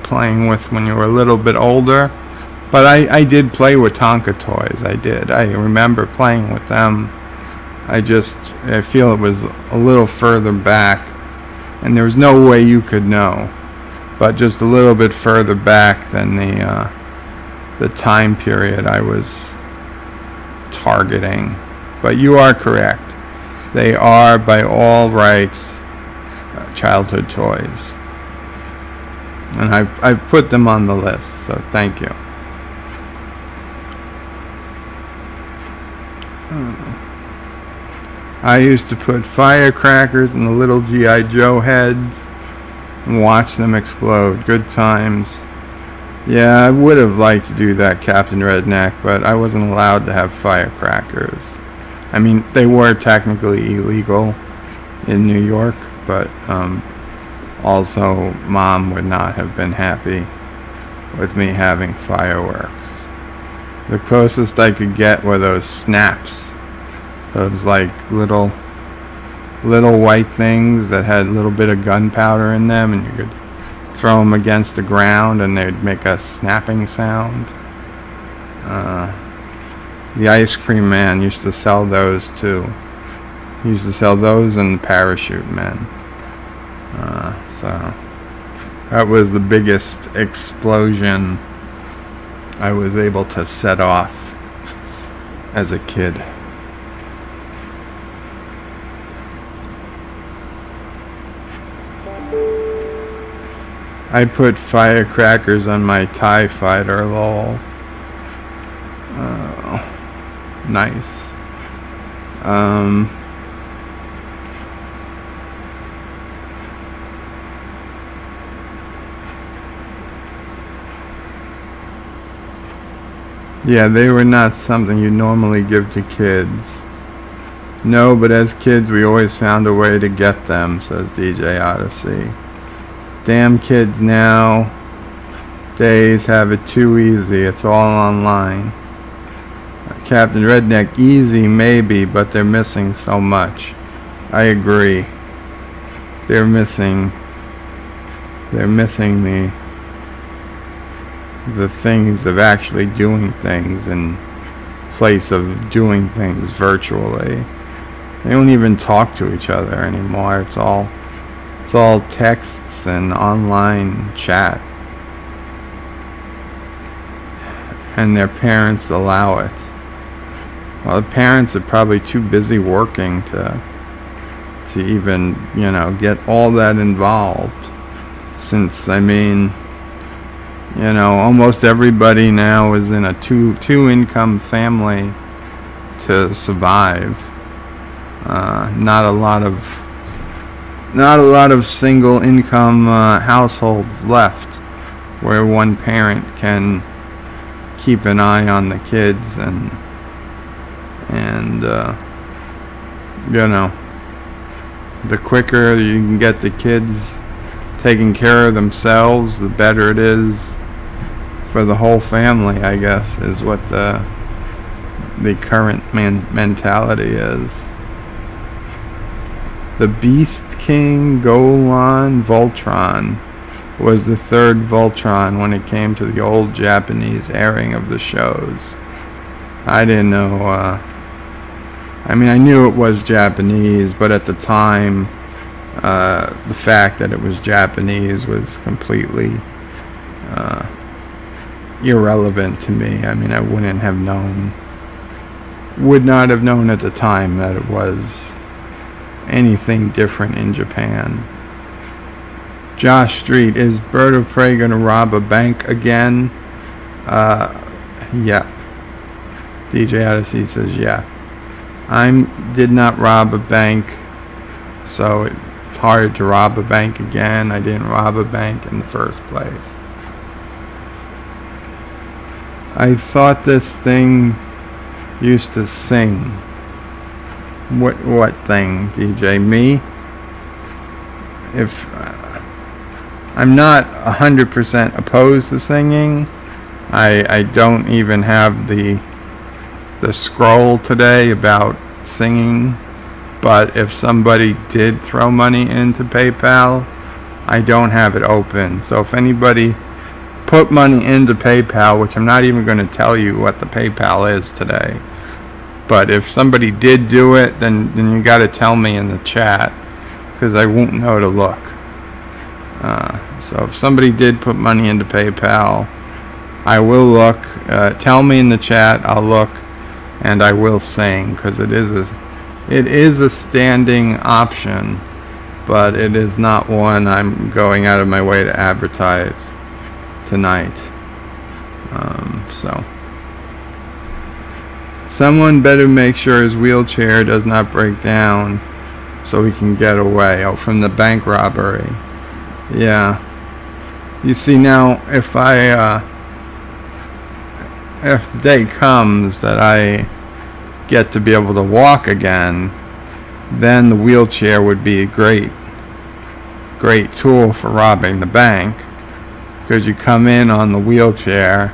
playing with when you were a little bit older. But I did play with Tonka toys. I remember playing with them. I feel it was a little further back, and there was no way you could know, but just a little bit further back than the time period I was targeting. But you are correct. They are, by all rights, childhood toys. And I've put them on the list, so thank you. I used to put firecrackers in the little G.I. Joe heads and watch them explode. Good times. Yeah, I would have liked to do that, Captain Redneck, but I wasn't allowed to have firecrackers. I mean, they were technically illegal in New York, but also Mom would not have been happy with me having fireworks. The closest I could get were those snaps. Those like little white things that had a little bit of gunpowder in them, and you could throw them against the ground and they'd make a snapping sound. The ice cream man used to sell those too. He used to sell those and the parachute men. So that was the biggest explosion I was able to set off as a kid. I put firecrackers on my TIE fighter, lol. Nice. Yeah, they were not something you normally give to kids. No, but as kids we always found a way to get them, says DJ Odyssey. Damn kids nowadays have it too easy. It's all online. Captain Redneck, easy maybe, but they're missing so much. I agree. They're missing the things of actually doing things in place of doing things virtually. They don't even talk to each other anymore. It's all texts and online chat. And their parents allow it. Well, the parents are probably too busy working to even, get all that involved. Since, almost everybody now is in a two income family to survive. Not a lot of single income households left where one parent can keep an eye on the kids and the quicker you can get the kids taking care of themselves, the better it is for the whole family, I guess, is what the current mentality is. The Beast King Golan Voltron was the third Voltron when it came to the old Japanese airing of the shows. I didn't know, I knew it was Japanese, but at the time, the fact that it was Japanese was completely irrelevant to me. I would not have known at the time that it was anything different in Japan. Josh Street, is Bird of Prey gonna rob a bank again? Yep. DJ Odyssey says yeah. I did not rob a bank, so it's hard to rob a bank again. I didn't rob a bank in the first place. I thought this thing used to sing. What thing, DJ? Me? If I'm not 100% opposed to singing, I don't even have the scroll today about singing. But if somebody did throw money into PayPal, I don't have it open. So if anybody put money into PayPal, which I'm not even going to tell you what the PayPal is today, but if somebody did do it, then you got to tell me in the chat, because I won't know to look. So if somebody did put money into PayPal, I will look. Tell me in the chat, I'll look, and I will sing, because it is a standing option, but it is not one I'm going out of my way to advertise tonight. So someone better make sure his wheelchair does not break down so he can get away. Oh, from the bank robbery. Yeah. You see, now if the day comes that I get to be able to walk again, then the wheelchair would be a great tool for robbing the bank, because you come in on the wheelchair.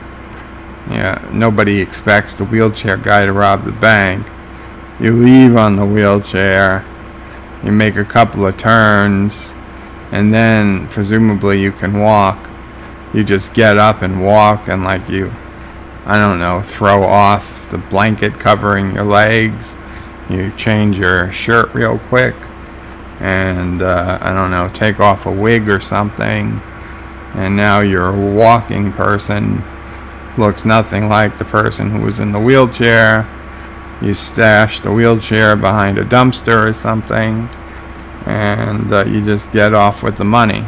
Yeah, nobody expects the wheelchair guy to rob the bank. You leave on the wheelchair, you make a couple of turns, and then presumably you can walk. You just get up and walk, and like you, I don't know, throw off the blanket covering your legs. You change your shirt real quick, and I don't know, take off a wig or something, and now you're a walking person. Looks nothing like the person who was in the wheelchair. You stash the wheelchair behind a dumpster or something, and you just get off with the money.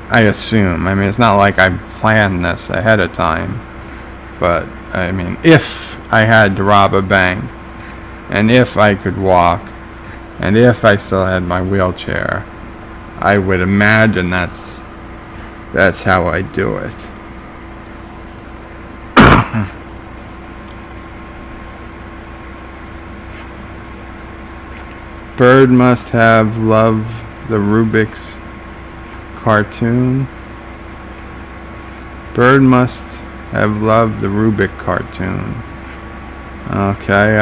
I assume. I mean, it's not like I planned this ahead of time, but I mean, if I had to rob a bank, and if I could walk, and if I still had my wheelchair, I would imagine that's how I do it. Bird must have loved the Rubik's cartoon. Bird must have loved the Rubik cartoon. Okay,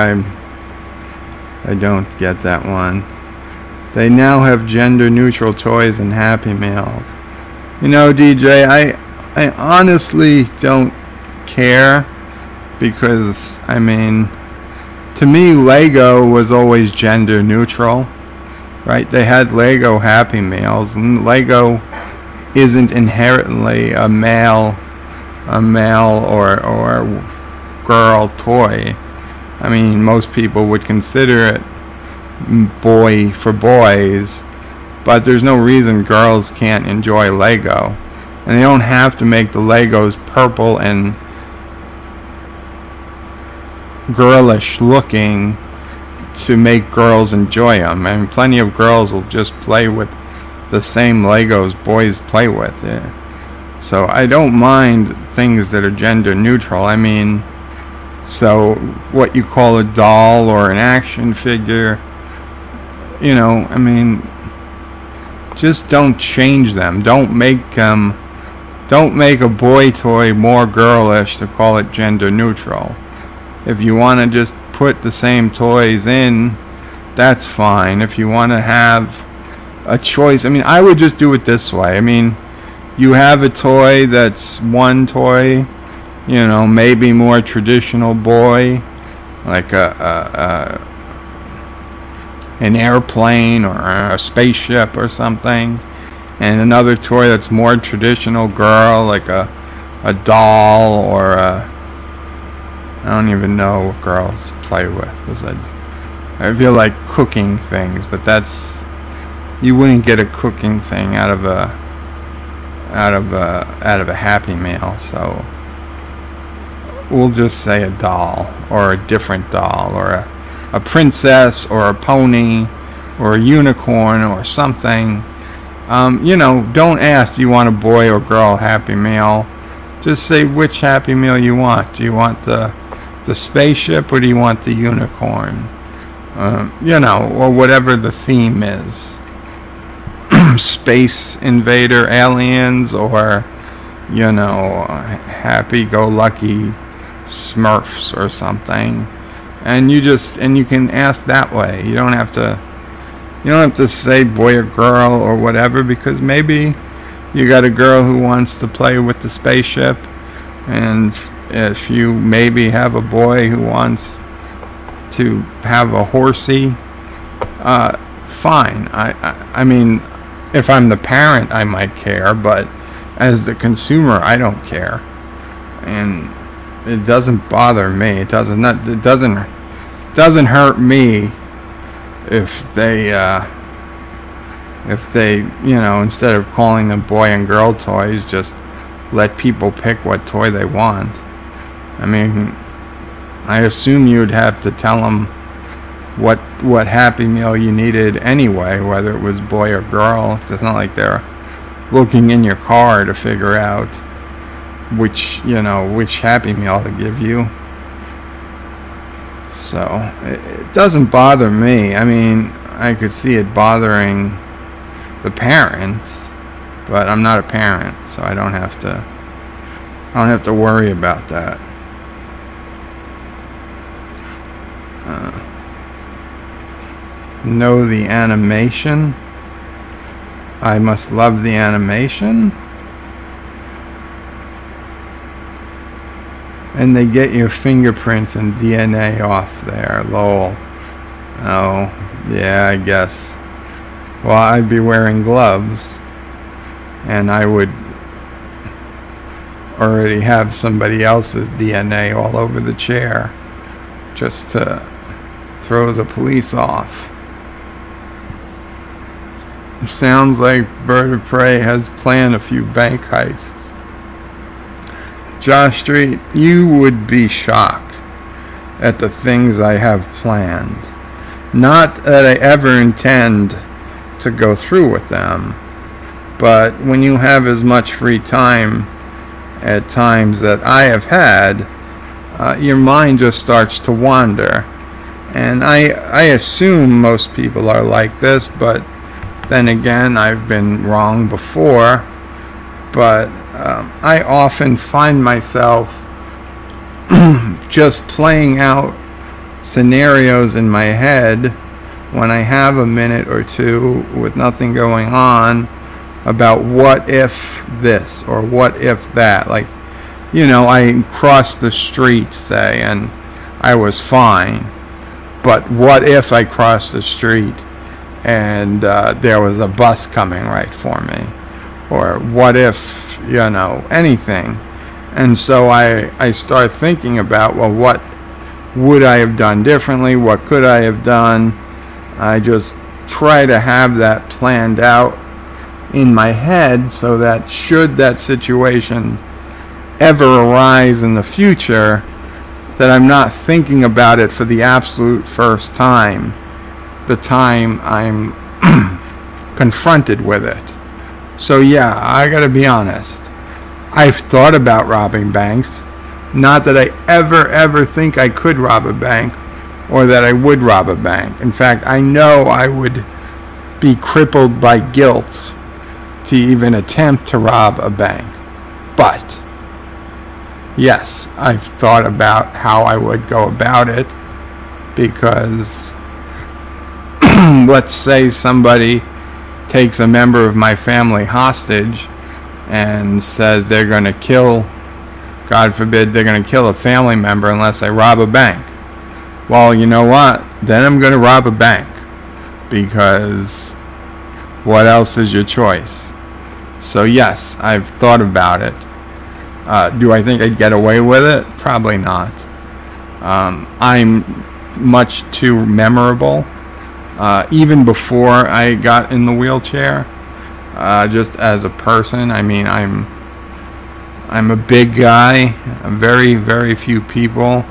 I don't get that one. They now have gender-neutral toys and Happy Meals. You know, DJ, I honestly don't care, because, I mean, to me, Lego was always gender neutral, right? They had Lego Happy Meals, and Lego isn't inherently a male or girl toy. I mean, most people would consider it boy for boys, but there's no reason girls can't enjoy Lego, and they don't have to make the Legos purple and girlish looking to make girls enjoy them. I mean, plenty of girls will just play with the same Legos boys play with. Yeah. So I don't mind things that are gender neutral. I mean, so what you call a doll or an action figure, you know, I mean, just don't change them. Don't make a boy toy more girlish to call it gender neutral. If you want to just put the same toys in, that's fine. If you want to have a choice, I mean, I would just do it this way. I mean, you have a toy that's one toy, you know, maybe more traditional boy, like an airplane or a spaceship or something, and another toy that's more traditional girl, like a doll or I don't even know what girls play with, because I feel like cooking things, but you wouldn't get a cooking thing out of a Happy Meal. So we'll just say a doll, or a different doll, or a princess, or a pony, or a unicorn, or something. You know, don't ask, do you want a boy or girl Happy Meal? Just say which Happy Meal you want. Do you want the spaceship, or do you want the unicorn? You know, or whatever the theme is. Space invader aliens, or, you know, happy-go-lucky Smurfs or something. And you can ask that way. You don't have to say boy or girl or whatever, because maybe you got a girl who wants to play with the spaceship, and if you maybe have a boy who wants to have a horsey, fine. I mean, if I'm the parent, I might care, but as the consumer, I don't care, and it doesn't bother me. It doesn't hurt me if they you know, instead of calling them boy and girl toys, just let people pick what toy they want. I mean, I assume you'd have to tell them what Happy Meal you needed anyway, whether it was boy or girl. It's not like they're looking in your car to figure out which Happy Meal to give you. So it doesn't bother me. I mean, I could see it bothering the parents, but I'm not a parent, so I don't have to worry about that. Know the animation. I must love the animation. And they get your fingerprints and DNA off there, lol. Oh, yeah, I guess. Well, I'd be wearing gloves, and I would already have somebody else's DNA all over the chair just to throw the police off. It sounds like Bird of Prey has planned a few bank heists. Josh Street, you would be shocked at the things I have planned. Not that I ever intend to go through with them, but when you have as much free time at times that I have had, your mind just starts to wander. And I assume most people are like this, but then again, I've been wrong before. But I often find myself just playing out scenarios in my head when I have a minute or two with nothing going on about what if this or what if that. Like, you know, I crossed the street, say, and I was fine. But what if I crossed the street and there was a bus coming right for me? Or what if, you know, anything. And so I start thinking about, well, what would I have done differently? What could I have done? I just try to have that planned out in my head so that should that situation ever arise in the future, that I'm not thinking about it for the absolute first time, the time I'm confronted with it. So yeah, I gotta be honest. I've thought about robbing banks. Not that I ever think I could rob a bank or that I would rob a bank. In fact, I know I would be crippled by guilt to even attempt to rob a bank. But yes, I've thought about how I would go about it, because let's say somebody takes a member of my family hostage and says they're going to kill, God forbid, they're going to kill a family member unless I rob a bank. Well, you know what? Then I'm going to rob a bank, because what else is your choice? So yes, I've thought about it. Do I think I'd get away with it? Probably not. I'm much too memorable. Even before I got in the wheelchair, just as a person, I mean, I'm a big guy. Very few people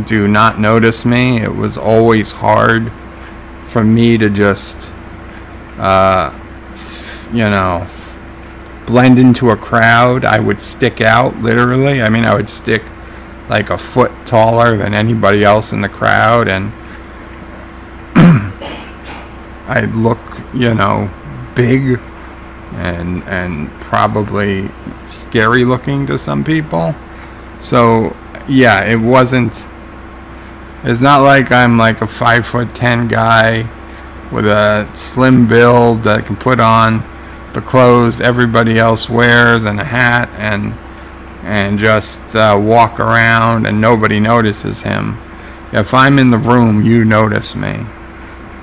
do not notice me. It was always hard for me to just, blend into a crowd. I would stick out, literally. I mean, I would stick like a foot taller than anybody else in the crowd, and I'd look, big and probably scary looking to some people. So yeah, it's not like I'm like a 5'10" guy with a slim build that can put on the clothes everybody else wears and a hat and just walk around and nobody notices him. If I'm in the room, you notice me.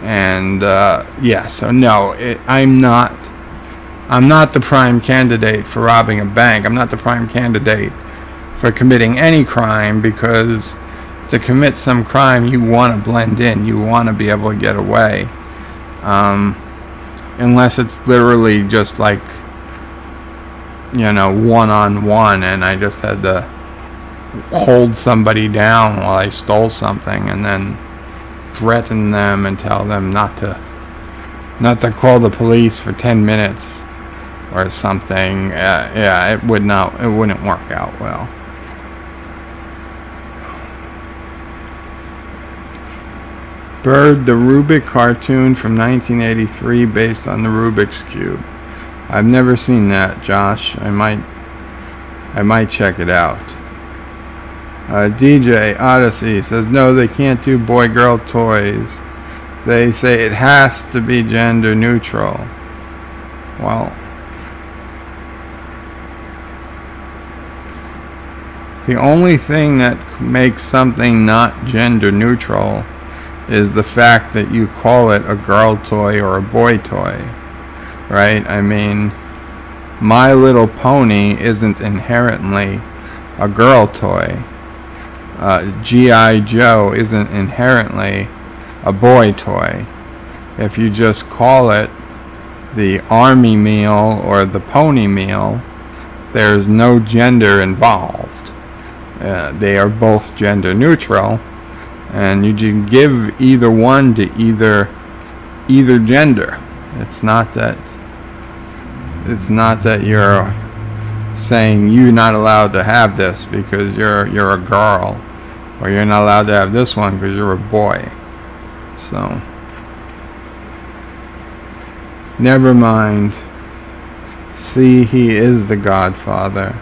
And so no, I'm not the prime candidate for robbing a bank. I'm not the prime candidate for committing any crime, because to commit some crime, you want to blend in. You want to be able to get away. Unless it's literally just like, one-on-one, and I just had to hold somebody down while I stole something and then threaten them and tell them not to call the police for 10 minutes or something. It wouldn't work out well. Bird, the Rubik cartoon from 1983 based on the Rubik's Cube. I've never seen that, Josh. I might check it out. DJ Odyssey says, no, they can't do boy-girl toys. They say it has to be gender neutral. Well, the only thing that makes something not gender neutral is the fact that you call it a girl toy or a boy toy, right? I mean, My Little Pony isn't inherently a girl toy. G.I. Joe isn't inherently a boy toy. If you just call it the Army meal or the Pony meal, there's no gender involved. They are both gender neutral, and you can give either one to either gender. It's not that you're saying you're not allowed to have this because you're a girl, or you're not allowed to have this one because you're a boy. So never mind. See, he is the Godfather.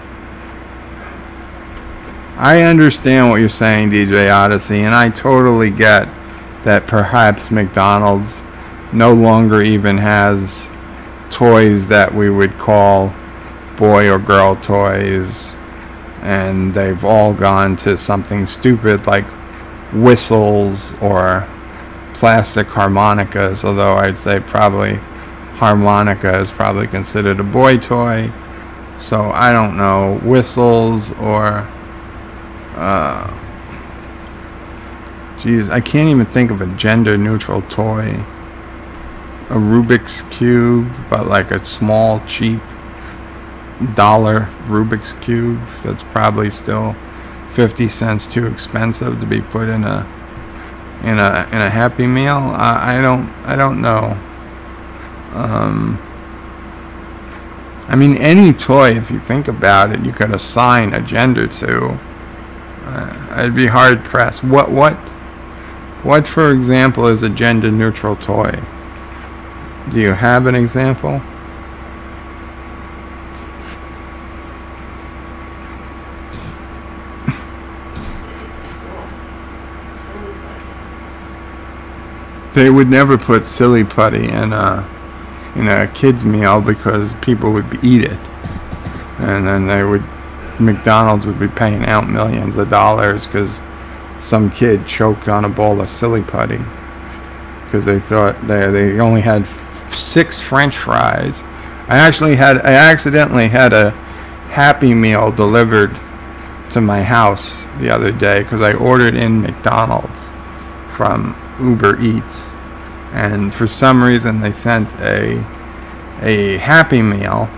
I understand what you're saying, DJ Odyssey, and I totally get that perhaps McDonald's no longer even has toys that we would call boy or girl toys, and they've all gone to something stupid like whistles or plastic harmonicas, although I'd say probably harmonica is probably considered a boy toy. So I don't know, whistles or I can't even think of a gender neutral toy. A Rubik's Cube, but like a small, cheap dollar Rubik's Cube that's probably still 50 cents too expensive to be put in a Happy Meal. I don't know. I mean, any toy, if you think about it, you could assign a gender to. I'd be hard pressed. What, for example, is a gender neutral toy? Do you have an example? They would never put silly putty in a kid's meal because people would eat it, and then McDonald's would be paying out millions of dollars because some kid choked on a bowl of silly putty because they thought they only had 6 French fries. I accidentally had a Happy Meal delivered to my house the other day because I ordered in McDonald's from Uber Eats, and for some reason they sent a Happy Meal,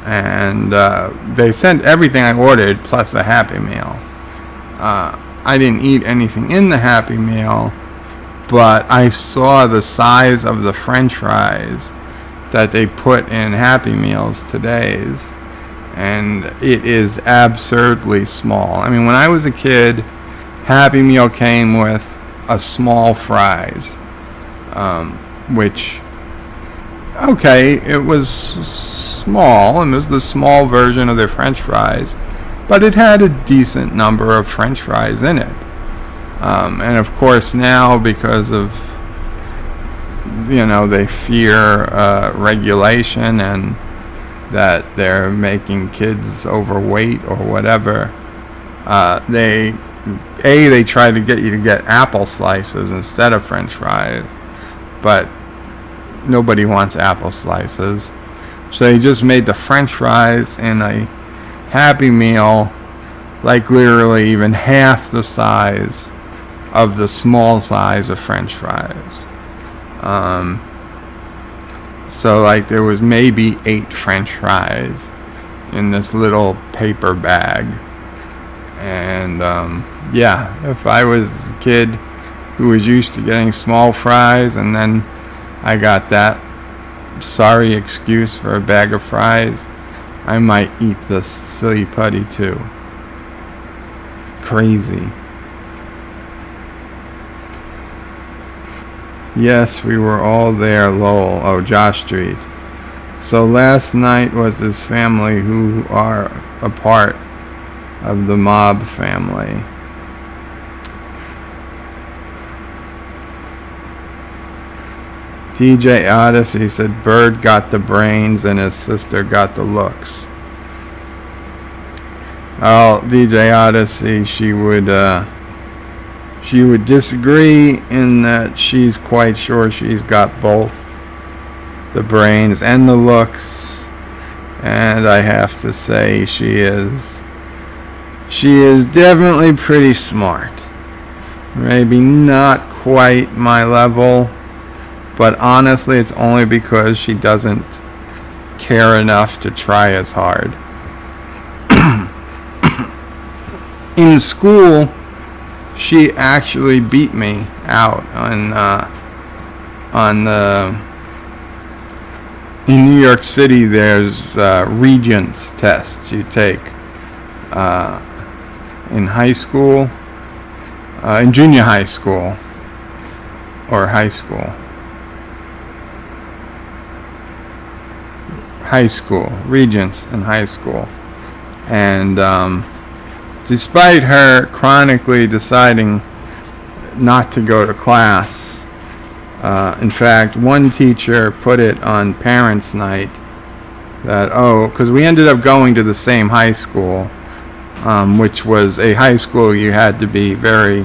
and they sent everything I ordered plus a Happy Meal. I didn't eat anything in the Happy Meal, but I saw the size of the French fries that they put in Happy Meals today's, and it is absurdly small. I mean, when I was a kid, Happy Meal came with a small fries, which, okay, it was small, and it was the small version of their French fries, but it had a decent number of French fries in it. And of course now, because of, they fear regulation and that they're making kids overweight or whatever, they try to get you to get apple slices instead of French fries, but nobody wants apple slices. So they just made the French fries in a Happy Meal like literally even half the size of the small size of French fries. So like there was maybe 8 French fries in this little paper bag. And if I was a kid who was used to getting small fries and then I got that sorry excuse for a bag of fries, I might eat the silly putty too. It's crazy. Yes, we were all there, lol. Oh, Josh Street. So last night was his family who are a part of the mob family. DJ Odyssey said Bird got the brains and his sister got the looks. Oh, DJ Odyssey, she would disagree in that she's quite sure she's got both the brains and the looks, and I have to say she is definitely pretty smart. Maybe not quite my level, but honestly it's only because she doesn't care enough to try as hard. In school, she actually beat me out in New York City. There's Regents tests you take in high school, in junior high school or high school. High school, Regents in high school. And despite her chronically deciding not to go to class, in fact, one teacher put it on Parents' Night that, because we ended up going to the same high school, which was a high school you had to be very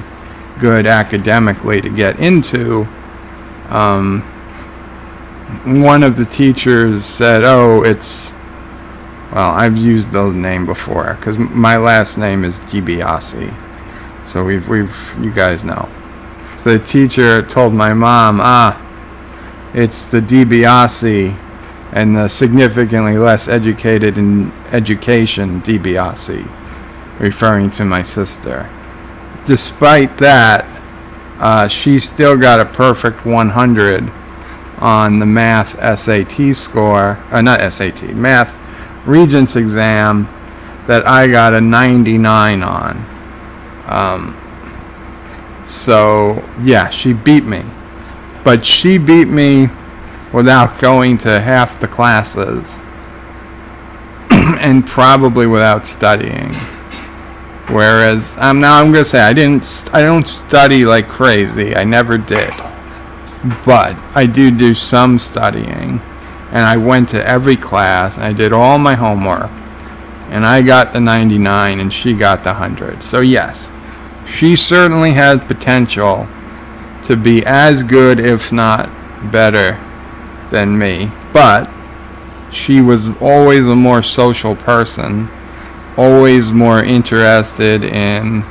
good academically to get into. One of the teachers said, I've used the name before because my last name is DiBiase, so you guys know. So the teacher told my mom, it's the DiBiase and the significantly less educated in education DiBiase, referring to my sister. Despite that, she still got a perfect 100 on the math SAT score, math Regents exam that I got a 99 on. So yeah, she beat me, but she beat me without going to half the classes and probably without studying. Whereas I'm gonna say I don't study like crazy. I never did, but I do some studying. And I went to every class, and I did all my homework, and I got the 99, and she got the 100. So yes, she certainly has potential to be as good, if not better, than me. But she was always a more social person, always more interested in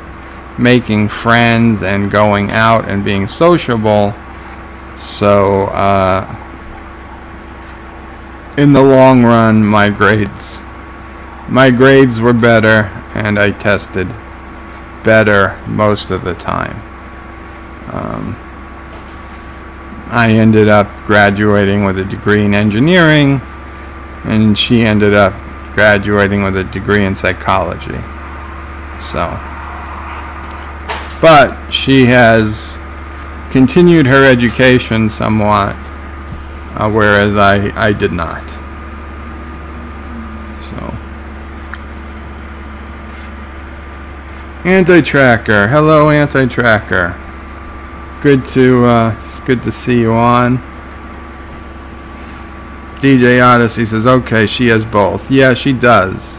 making friends and going out and being sociable. So, in the long run, my grades were better, and I tested better most of the time. I ended up graduating with a degree in engineering, and she ended up graduating with a degree in psychology. So, but she has continued her education somewhat, whereas I did not. So, Anti-Tracker, hello Anti-Tracker. Good to see you on. DJ Odyssey says, okay, she has both. Yeah, she does.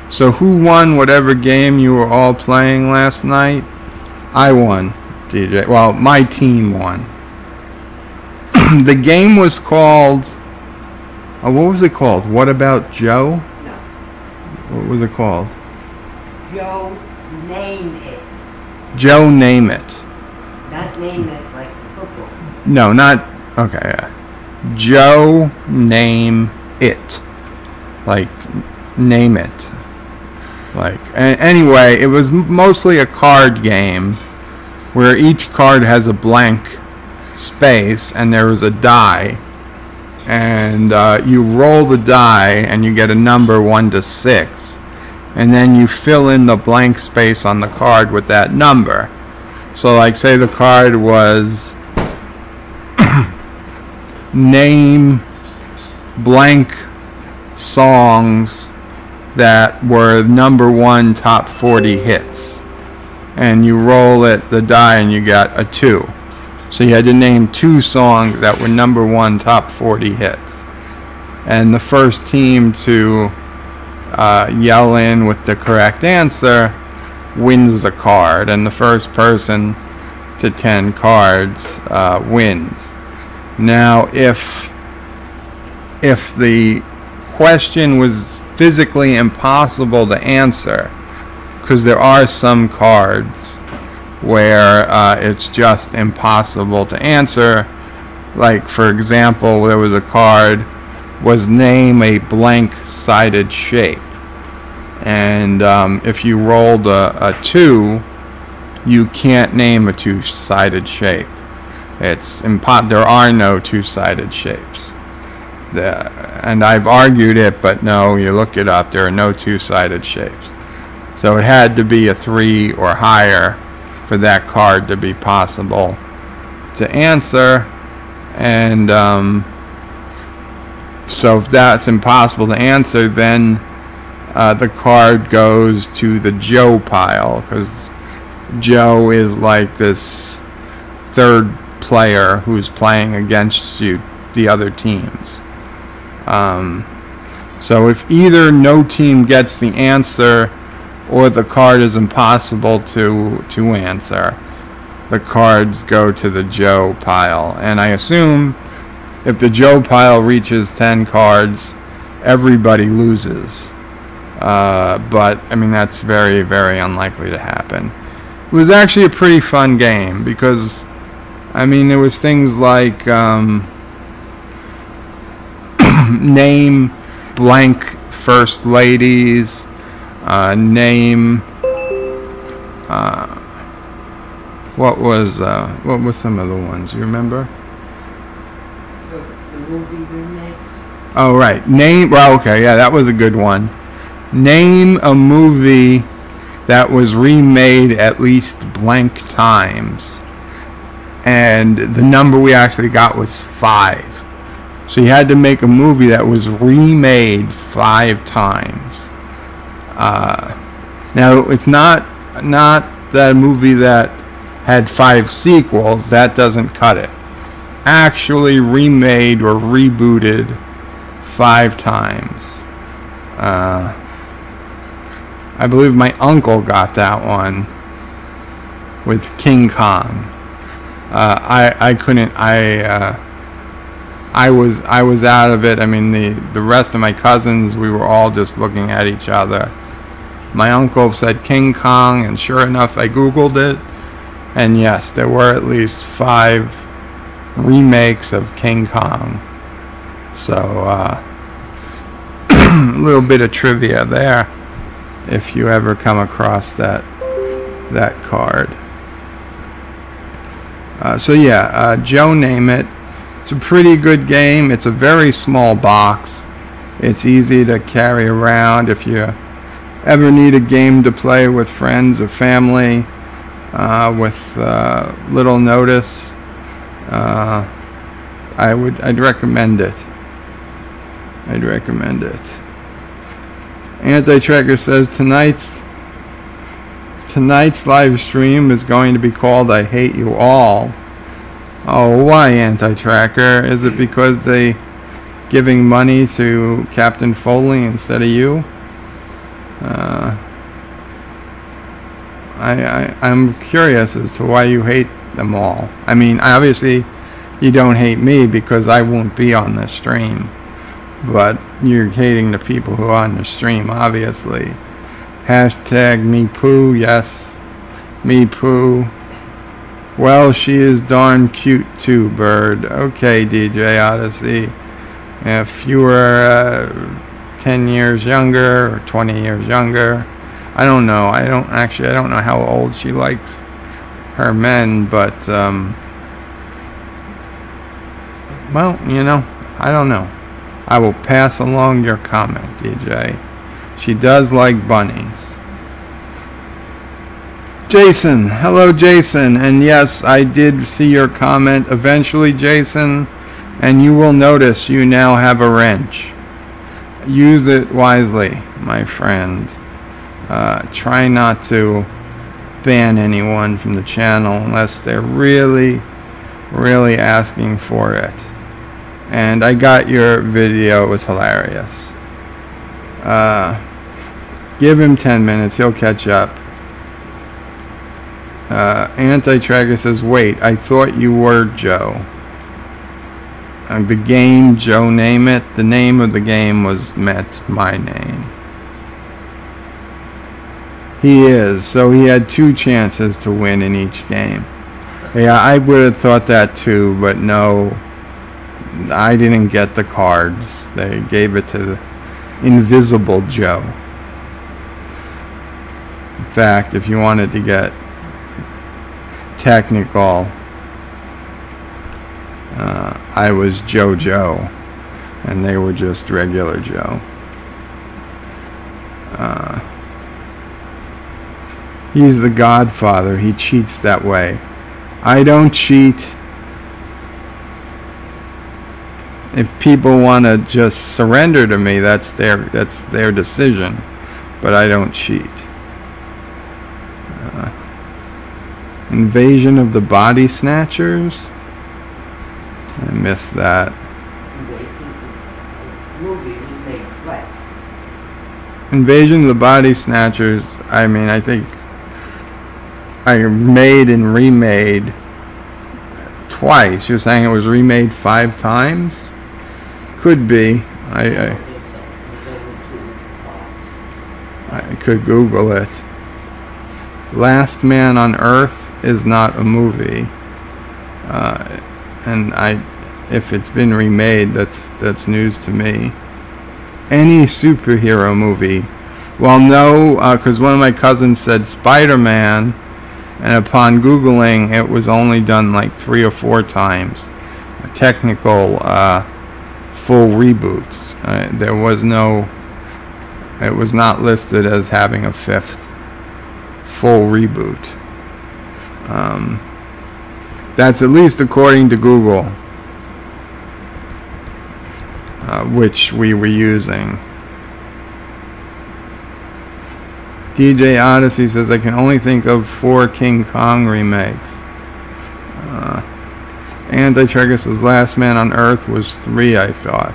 So who won whatever game you were all playing last night? I won, DJ. Well, my team won. The game was called, what was it called? What About Joe? No. What was it called? Joe, name it. Joe Name It. Not name it like football. No, not, okay, yeah. Joe Name It. Like, name it. Like, anyway, it was mostly a card game where each card has a blank space and there is a die, and you roll the die and you get a number 1 to 6, and then you fill in the blank space on the card with that number. So like, say the card was name blank songs that were number 1 top 40 hits, and you roll it, the die, and you got a 2. So you had to name 2 songs that were number 1 top 40 hits. And the first team to yell in with the correct answer wins the card. And the first person to 10 cards wins. Now, if the question was physically impossible to answer, because there are some cards where it's just impossible to answer. Like, for example, there was a card, was name a blank-sided shape. And if you rolled a 2, you can't name a 2-sided shape. There are no 2-sided shapes. And I've argued it, but no, you look it up, there are no 2-sided shapes. So it had to be a 3 or higher for that card to be possible to answer. And so if that's impossible to answer, then the card goes to the Joe pile, because Joe is like this third player who's playing against you, the other teams. So if either no team gets the answer or the card is impossible to answer, the cards go to the Joe pile. And I assume if the Joe pile reaches 10 cards, everybody loses. But, I mean, that's very, very unlikely to happen. It was actually a pretty fun game because, I mean, there was things like name blank first ladies, name what was some of the ones you remember? The movie remakes. Oh, right. That was a good one. Name a movie that was remade at least blank times. And the number we actually got was 5. So you had to make a movie that was remade 5 times. Now, it's not that movie that had 5 sequels. That doesn't cut it. Actually remade or rebooted 5 times. I believe my uncle got that one with King Kong. I couldn't. I was out of it. I mean, the rest of my cousins, we were all just looking at each other. My uncle said King Kong, and sure enough, I Googled it, and yes, there were at least 5 remakes of King Kong. So, a little bit of trivia there, if you ever come across that card. Joe Name It. It's a pretty good game. It's a very small box. It's easy to carry around if you ever need a game to play with friends or family with little notice. I'd recommend it. Anti-Tracker says tonight's live stream is going to be called I Hate You All. Oh, why, Anti-Tracker? Is it because they giving money to Captain Foley instead of you? I'm curious as to why you hate them all. I mean, obviously, you don't hate me because I won't be on the stream. But you're hating the people who are on the stream, obviously. Hashtag me poo, yes. Me poo. Well, she is darn cute too, Bird. Okay, DJ Odyssey. If you were 10 years younger or 20 years younger, I don't know. I don't know how old she likes her men, but, well, I don't know. I will pass along your comment, DJ. She does like bunnies. Jason. Hello, Jason. And yes, I did see your comment eventually, Jason. And you will notice you now have a wrench. Use it wisely, my friend. Try not to ban anyone from the channel unless they're really, really asking for it. And I got your video. It was hilarious. Give him 10 minutes. He'll catch up. Anti-Tracker says, wait, I thought you were Joe. The game, Joe Name It, the name of the game was Met My Name. He is, so he had 2 chances to win in each game. Yeah, I would have thought that too, but no, I didn't get the cards. They gave it to the Invisible Joe. In fact, if you wanted to get technical, I was JoJo, and they were just regular Joe. He's the Godfather. He cheats that way. I don't cheat. If people want to just surrender to me, that's their decision. But I don't cheat. Invasion of the Body Snatchers. I missed that. Invasion of the Body Snatchers. I mean, I think I made and remade twice. You're saying it was remade 5 times? Could be. I could Google it. Last Man on Earth is not a movie, and if it's been remade, that's news to me. Any superhero movie? Well, no, because one of my cousins said Spider-Man, and upon Googling, it was only done like 3 or 4 times. Technical full reboots. There was no. It was not listed as having a 5th full reboot. That's at least according to Google, which we were using. DJ Odyssey says, I can only think of 4 King Kong remakes. Anti-Tracker says, Last Man on Earth was 3, I thought.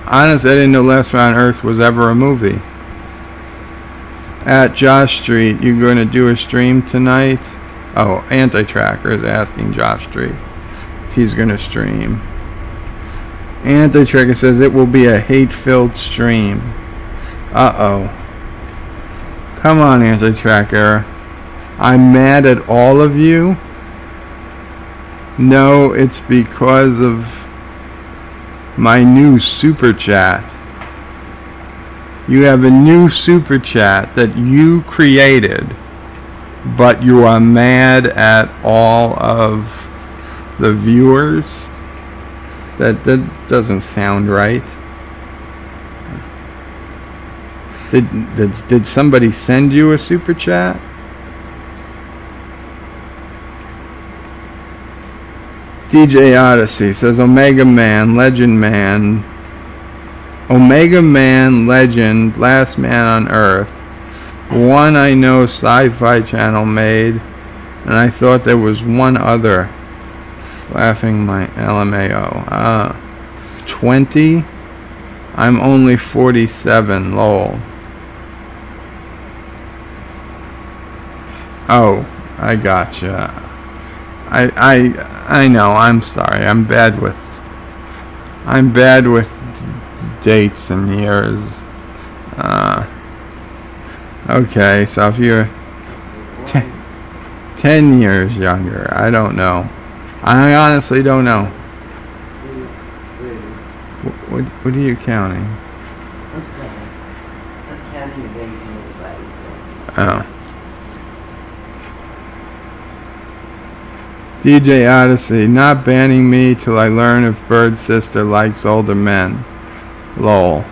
Honestly, I didn't know Last Man on Earth was ever a movie. At Josh Street, you going to do a stream tonight? Oh, Anti-Tracker is asking Josh Street if he's going to stream. Anti-Tracker says it will be a hate-filled stream. Uh-oh. Come on, Anti-Tracker. I'm mad at all of you? No, it's because of my new super chat. You have a new super chat that you created, but you are mad at all of the viewers? That doesn't sound right. Did somebody send you a super chat? DJ Odyssey says Omega Man, Legend, Last Man on Earth. One I know Sci-Fi Channel made, and I thought there was one other. Laughing my LMAO. 20? I'm only 47, lol. Oh, I gotcha. I know, I'm sorry. I'm bad with dates and years. Okay, so if you're 10 years younger, I don't know. I honestly don't know. What are you counting? I'm sorry. I'm counting Invasion of the Body Snatchers. Oh. DJ Odyssey, not banning me till I learn if Bird's sister likes older men. Lol.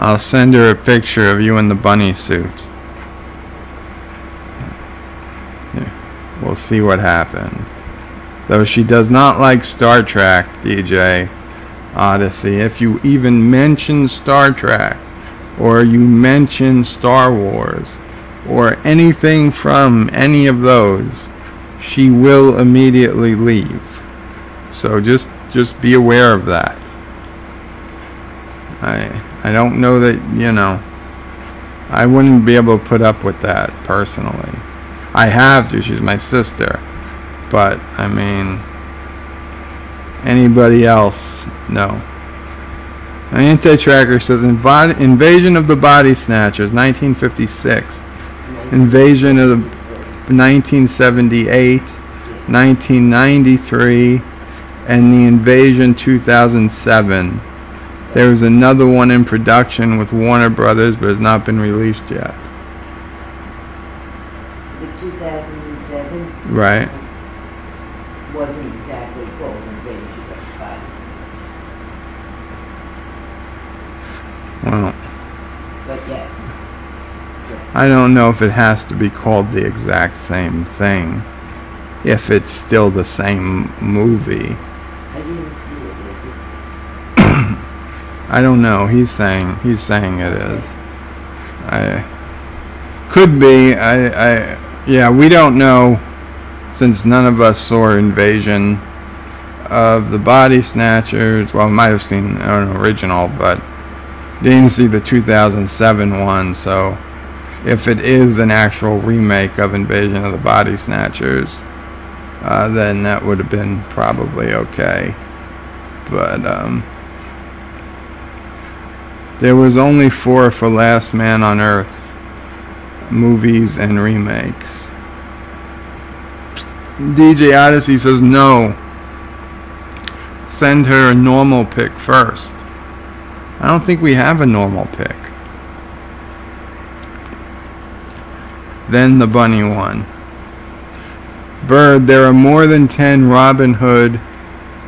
I'll send her a picture of you in the bunny suit. Yeah, we'll see what happens. Though she does not like Star Trek, DJ Odyssey. If you even mention Star Trek or you mention Star Wars, or anything from any of those, she will immediately leave. So just be aware of that. I don't know that, I wouldn't be able to put up with that personally. I have to, she's my sister. But, I mean, anybody else, no. Anti-Tracker says, Invasion of the Body Snatchers, 1956. Invasion of the 1978, 1993, and the Invasion 2007. There was another one in production with Warner Brothers, but has not been released yet. The 2007 Right. wasn't exactly called Invasion of the Body Snatchers. Well, But yes. I don't know if it has to be called the exact same thing, if it's still the same movie. I didn't see it, is it? I don't know. He's saying it is. Could be. Yeah, we don't know, since none of us saw Invasion of the Body Snatchers. Well, we might have seen an original, but didn't see the 2007 one. So, if it is an actual remake of Invasion of the Body Snatchers, then that would have been probably okay. But there was only 4 for Last Man on Earth movies and remakes. DJ Odyssey says no. Send her a normal pick first. I don't think we have a normal pick. Then the bunny one. Bird, there are more than 10 Robin Hood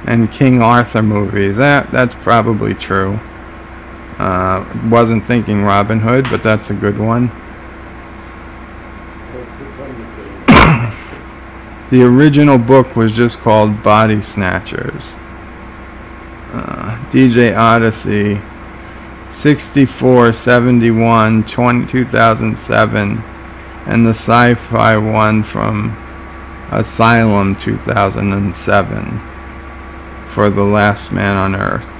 and King Arthur movies. That's probably true. Wasn't thinking Robin Hood, but that's a good one. The original book was just called Body Snatchers. DJ Odyssey, 64, 71, 2007, and the sci-fi one from Asylum 2007 for The Last Man on Earth.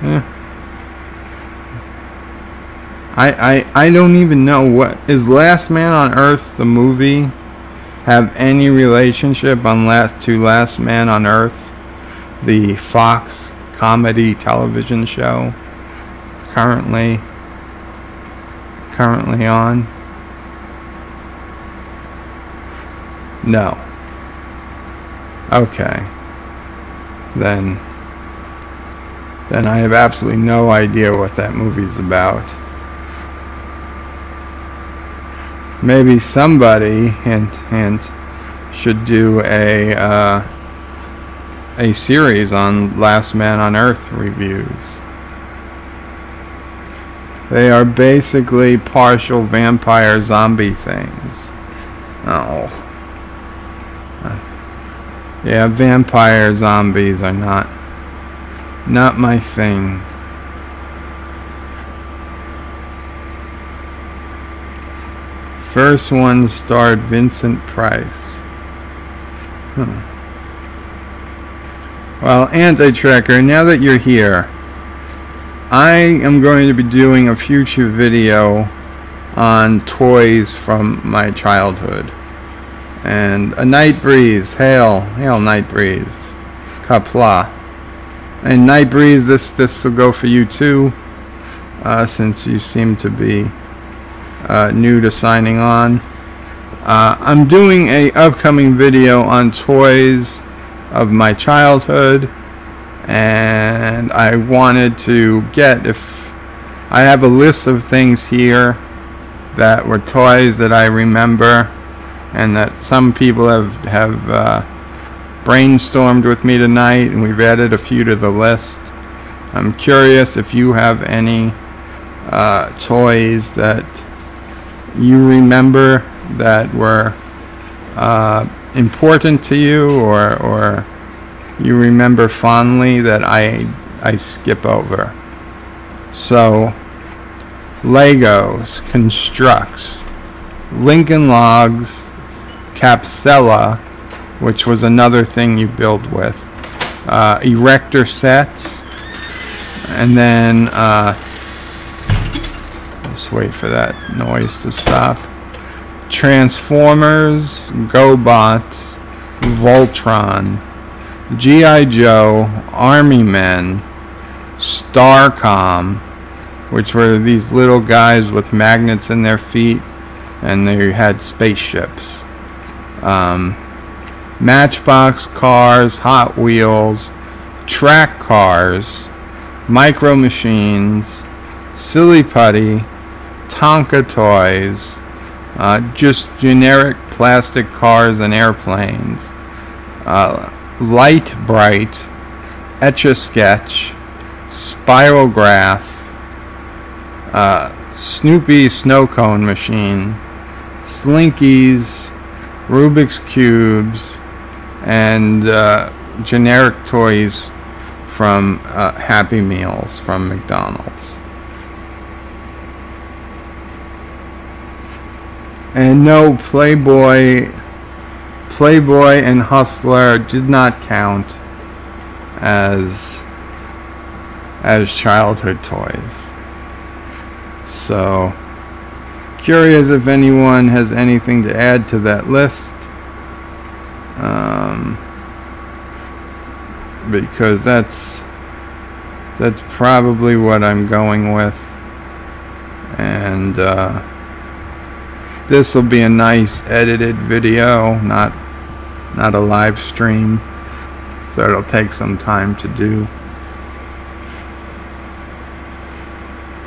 Yeah. I don't even know what is Last Man on Earth the movie have any relationship on Last Man on Earth, the Fox comedy television show currently on? No. Okay. Then I have absolutely no idea what that movie's about. Maybe somebody, hint, should do a series on Last Man on Earth reviews. They are basically partial vampire zombie things. Oh. Yeah, vampire zombies are not my thing. First one starred Vincent Price. Well, Anti-Tracker, now that you're here, I am going to be doing a future video on toys from my childhood. And a Night Breeze, hail Night Breeze, Qapla. And Night Breeze, this will go for you too, since you seem to be new to signing on. I'm doing a upcoming video on toys of my childhood, and I wanted to if I have a list of things here that were toys that I remember and that some people have brainstormed with me tonight, and we've added a few to the list. I'm curious if you have any toys that you remember that were important to you, or you remember fondly that I skip over. So Legos, Constructs, Lincoln Logs, Capsella, which was another thing you build with, Erector sets, and then, let's wait for that noise to stop, Transformers, GoBots, Voltron, G.I. Joe, Army Men, Starcom, which were these little guys with magnets in their feet, and they had spaceships. Matchbox cars, Hot Wheels, track cars, Micro Machines, Silly Putty, Tonka toys, just generic plastic cars and airplanes, Light Bright, Etch-a-Sketch, Spirograph, Snoopy Snow Cone Machine, Slinkies, Rubik's Cubes, and generic toys from Happy Meals from McDonald's. And no, Playboy and Hustler did not count as childhood toys. So, curious if anyone has anything to add to that list, because that's probably what I'm going with, and this will be a nice edited video, not a live stream, so it'll take some time to do.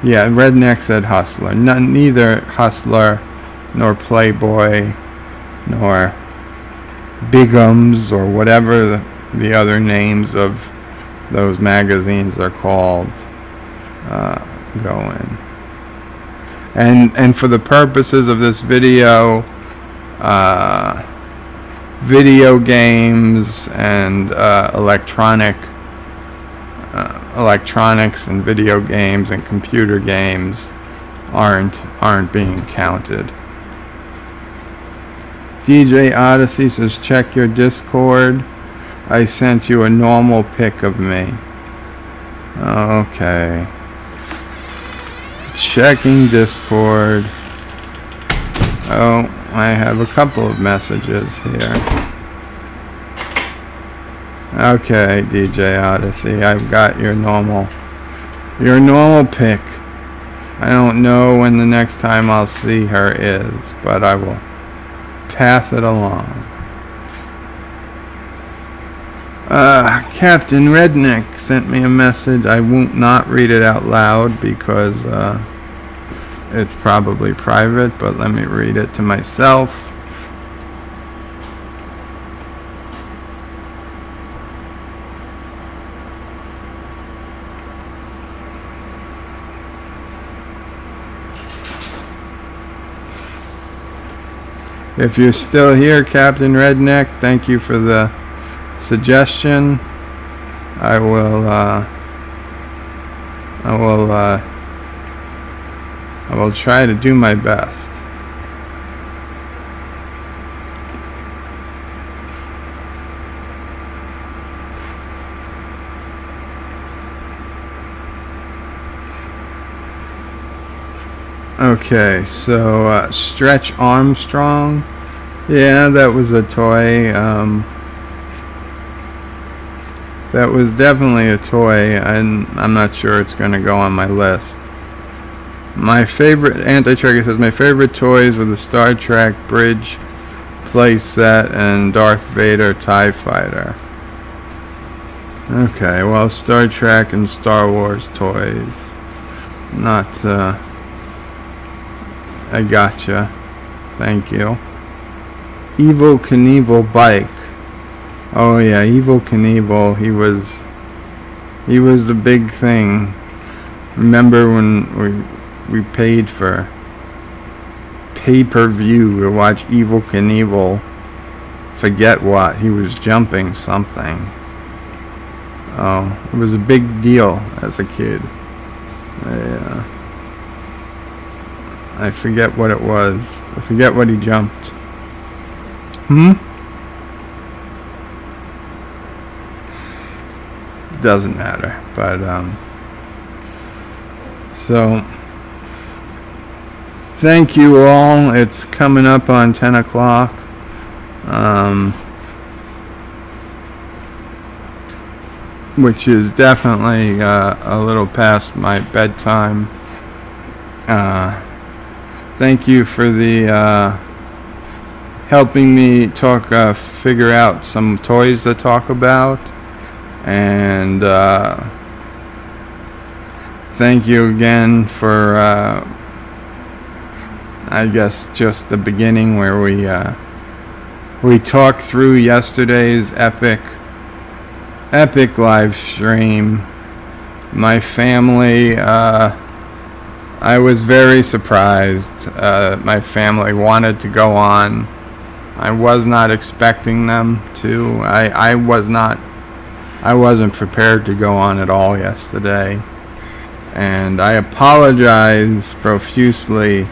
Yeah, Redneck said Hustler. Neither Hustler nor Playboy nor Bigums or whatever the other names of those magazines are called go in. And for the purposes of this video, video games and electronics and video games and computer games aren't being counted. DJ Odyssey says, check your Discord. I sent you a normal pic of me. Okay. Checking Discord. Oh, I have a couple of messages here. Okay, DJ Odyssey, I've got your normal pic. I don't know when the next time I'll see her is, but I will pass it along. Captain Redneck sent me a message. I won't not read it out loud because it's probably private, but let me read it to myself. If you're still here, Captain Redneck, thank you for the suggestion. I will try to do my best. Okay, so Stretch Armstrong. Yeah, that was a toy. That was definitely a toy, and I'm not sure it's going to go on my list. My favorite, Anti-Tracker says, my favorite toys were the Star Trek Bridge play set and Darth Vader TIE Fighter. Okay, well, Star Trek and Star Wars toys. Not, I gotcha. Thank you. Evel Knievel bike. Oh yeah, Evel Knievel. He was the big thing. Remember when we paid for pay-per-view to watch Evel Knievel? Forget what. He was jumping something. Oh, it was a big deal as a kid. Yeah. I forget what it was. I forget what he jumped. Hmm? Doesn't matter. But, so, thank you all. It's coming up on 10 o'clock. Which is definitely a little past my bedtime. Thank you for the helping me figure out some toys to talk about. And thank you again for, I guess, just the beginning where we talked through yesterday's epic live stream. My family, I was very surprised. My family wanted to go on. I was not expecting them to. I wasn't prepared to go on at all yesterday. And I apologize profusely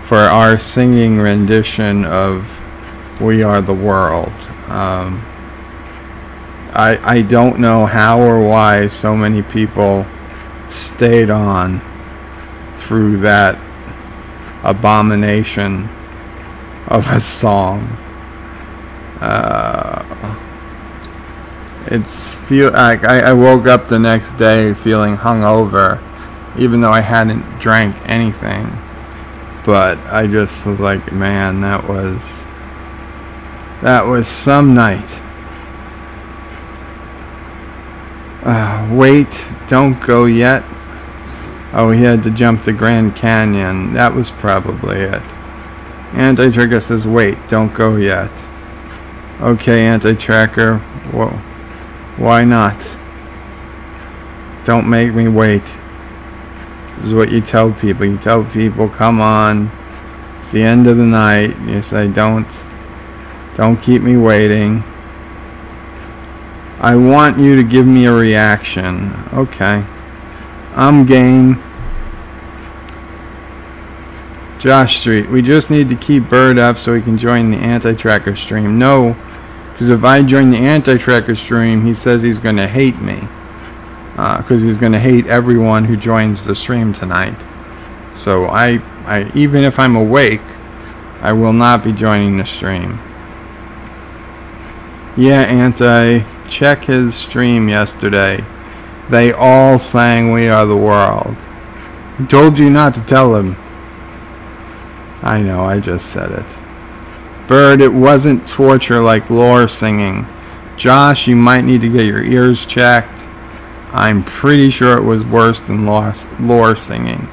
for our singing rendition of We Are the World. I don't know how or why so many people stayed on through that abomination of a song. I woke up the next day feeling hungover, even though I hadn't drank anything. But I just was like, man, that was some night. Wait, don't go yet. Oh, he had to jump the Grand Canyon. That was probably it. Anti-Tracker says, wait, don't go yet. Okay, Anti-Tracker. Whoa. Why not? Don't make me wait. This is what you tell people. You tell people, come on. It's the end of the night. You say, don't keep me waiting. I want you to give me a reaction. Okay. I'm game. Josh Street, we just need to keep Bird up so he can join the Anti-Tracker stream. No, because if I join the Anti-Tracker stream, he says he's going to hate me. Because he's going to hate everyone who joins the stream tonight. So I even if I'm awake, I will not be joining the stream. Yeah, Anti, check his stream yesterday. They all sang We Are the World. I told you not to tell him. I know, I just said it. Bird, it wasn't torture like lore singing. Josh, you might need to get your ears checked. I'm pretty sure it was worse than lore singing.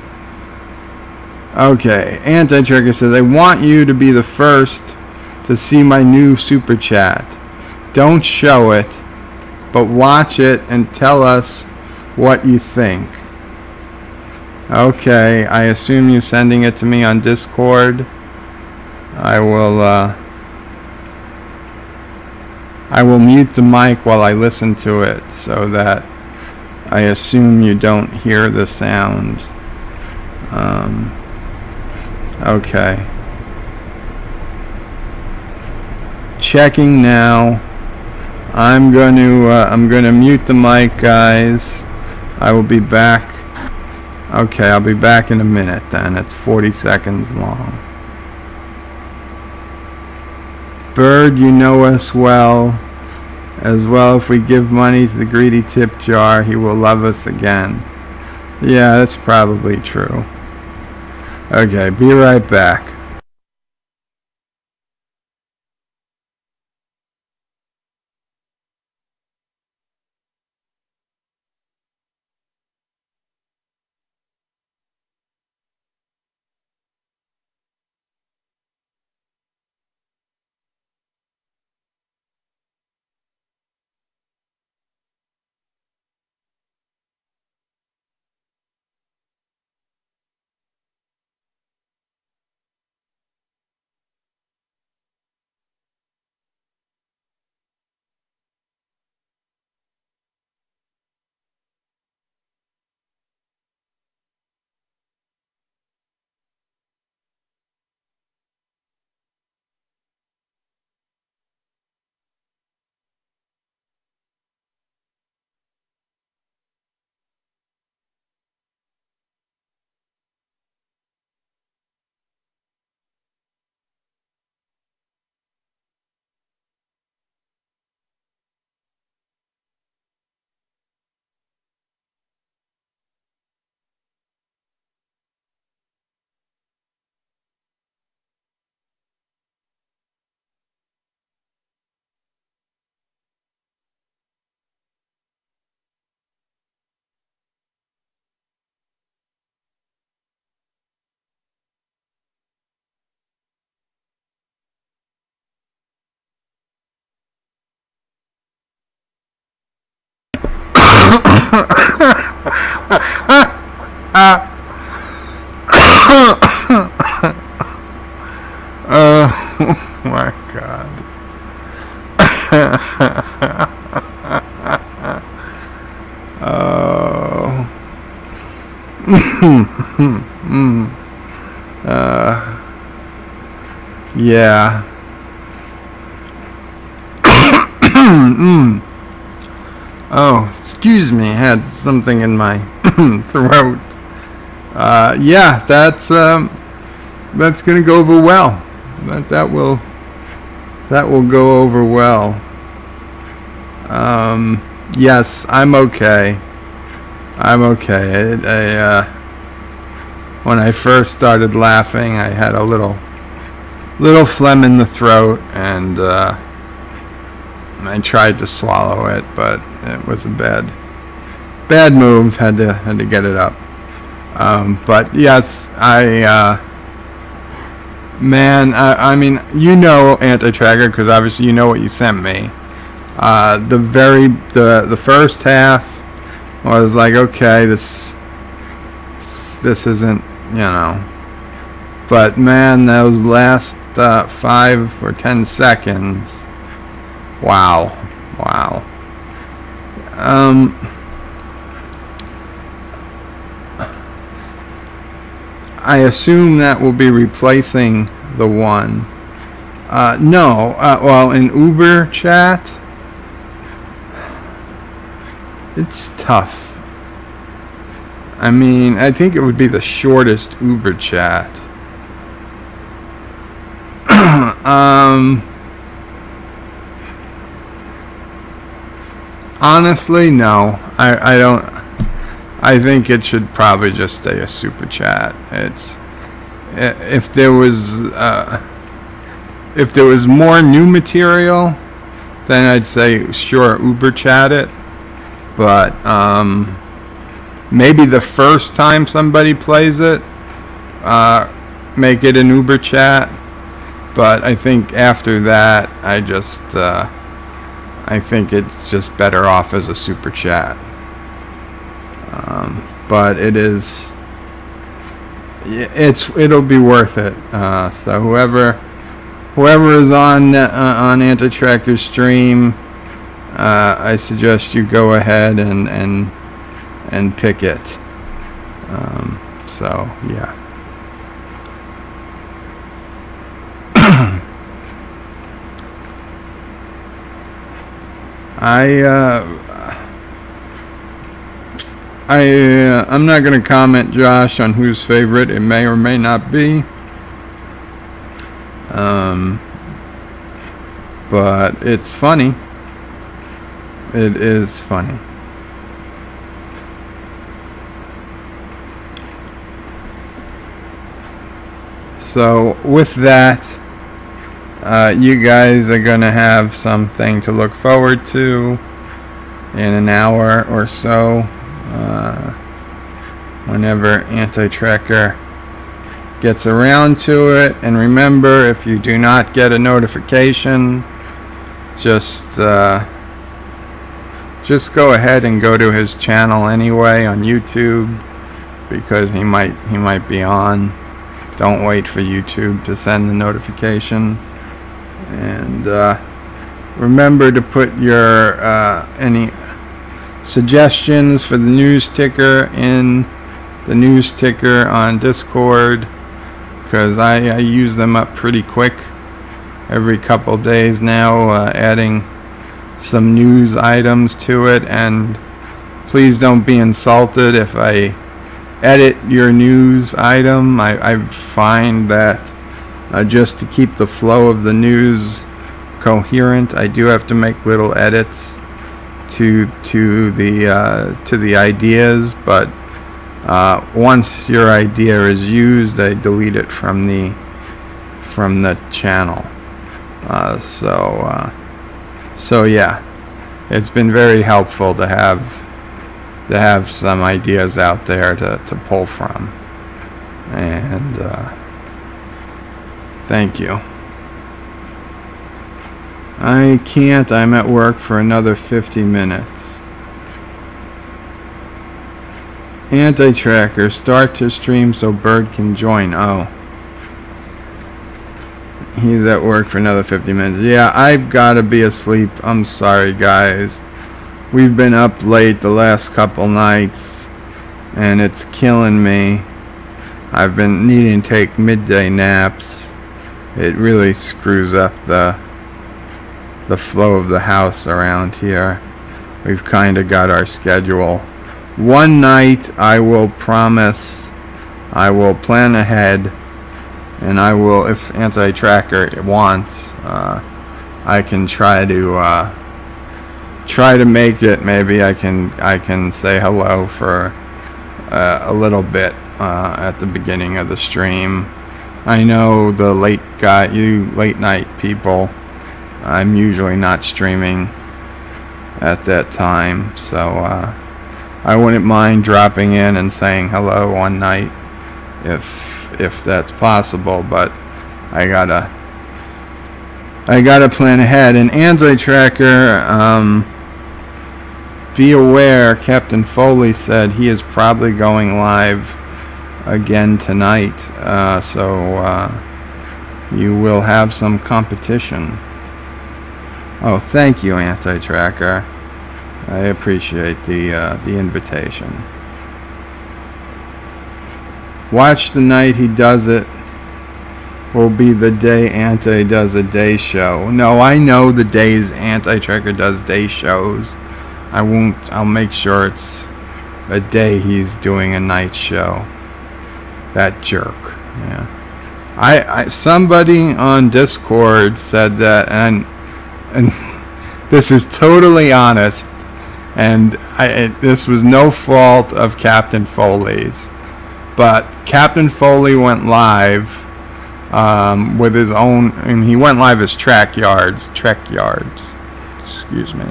Okay, Anti-Tracker says, I want you to be the first to see my new super chat. Don't show it, but watch it and tell us what you think. Okay, I assume you're sending it to me on Discord. I will mute the mic while I listen to it so that I assume you don't hear the sound. Okay. Checking now. I'm gonna mute the mic, guys. I will be back. Okay, I'll be back in a minute then. It's 40 seconds long. Bird, you know us well. As well, if we give money to the greedy tip jar, he will love us again. Yeah, that's probably true. Okay, be right back. Oh my God. Oh. Yeah. Oh, excuse me. I had something in my throat. Yeah, that's gonna go over well. That will go over well. Yes, I'm okay. I'm okay. When I first started laughing, I had a little phlegm in the throat, and I tried to swallow it, but it was a bad move. Had to get it up. But yes, man, I mean, you know, Anti-Tracker, because obviously you know what you sent me. The first half was like, okay, this isn't, you know. But man, those last 5 or 10 seconds, wow. I assume that will be replacing the one. No, well, in Uber chat, it's tough. I mean, I think it would be the shortest Uber chat. Honestly, no. I don't. I think it should probably just stay a super chat. If there was more new material, then I'd say sure, Uber chat it. But maybe the first time somebody plays it, make it an Uber chat. But I think after that, I think it's just better off as a super chat. But it'll be worth it. So whoever is on Anti-Tracker's stream, I suggest you go ahead and pick it. So yeah. I'm not going to comment, Josh, on whose favorite it may or may not be. But it's funny. It is funny. So with that, you guys are going to have something to look forward to in an hour or so. Whenever Anti-Tracker gets around to it. And remember, if you do not get a notification, just go ahead and go to his channel anyway on YouTube, because he might be on. Don't wait for YouTube to send the notification. And remember to put your any suggestions for the news ticker in the news ticker on Discord, because I use them up pretty quick every couple days now, adding some news items to it. And please don't be insulted if I edit your news item. I find that just to keep the flow of the news coherent, I do have to make little edits to the ideas, but once your idea is used, I delete it from the channel. So yeah, it's been very helpful to have some ideas out there to pull from, and thank you. I can't. I'm at work for another 50 minutes. Anti-tracker, start to stream so Bird can join. Oh. He's at work for another 50 minutes. Yeah, I've got to be asleep. I'm sorry, guys. We've been up late the last couple nights, and it's killing me. I've been needing to take midday naps. It really screws up the flow of the house around here. We've kind of got our schedule. One night, I will promise, I will plan ahead, and I will, if Anti-Tracker wants, I can try to make it. Maybe I can say hello for a little bit at the beginning of the stream. I know the you late night people, I'm usually not streaming at that time, so I wouldn't mind dropping in and saying hello one night if that's possible, but I gotta plan ahead. And Anti-Tracker, be aware, Captain Foley said he is probably going live again tonight, so you will have some competition. Oh, thank you, Anti-Tracker. I appreciate the invitation. Watch the night he does it will be the day Anti does a day show. No, I know the days Anti-Tracker does day shows. I'll make sure it's a day he's doing a night show. That jerk. Yeah. Somebody on Discord said that, and this is totally honest, and this was no fault of Captain Foley's, but Captain Foley went live with his own, and he went live as Trek Yards, excuse me,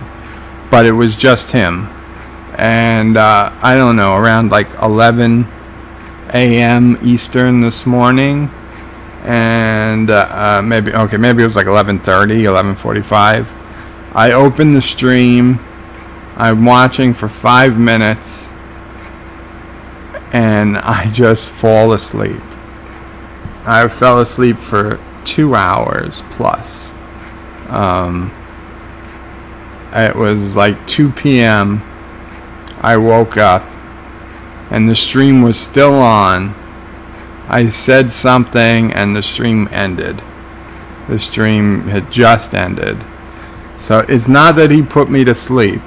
but it was just him, and I don't know, around like 11 a.m. Eastern this morning, and maybe it was like 11:30, 11:45. I opened the stream. I'm watching for 5 minutes, and I just fall asleep. I fell asleep for 2 hours plus. It was like 2 p.m. I woke up, and the stream was still on. I said something, and the stream ended. The stream had just ended. So it's not that he put me to sleep.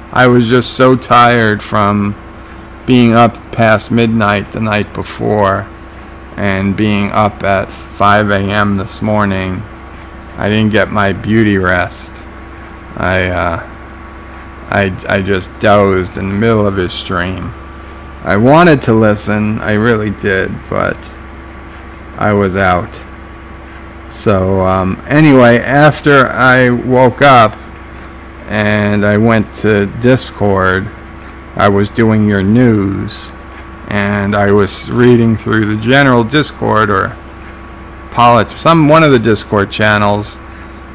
I was just so tired from being up past midnight the night before and being up at 5 a.m. this morning. I didn't get my beauty rest. I just dozed in the middle of his stream. I wanted to listen, I really did, but I was out. So anyway, after I woke up and I went to Discord, I was doing your news, and I was reading through the general Discord or one of the Discord channels.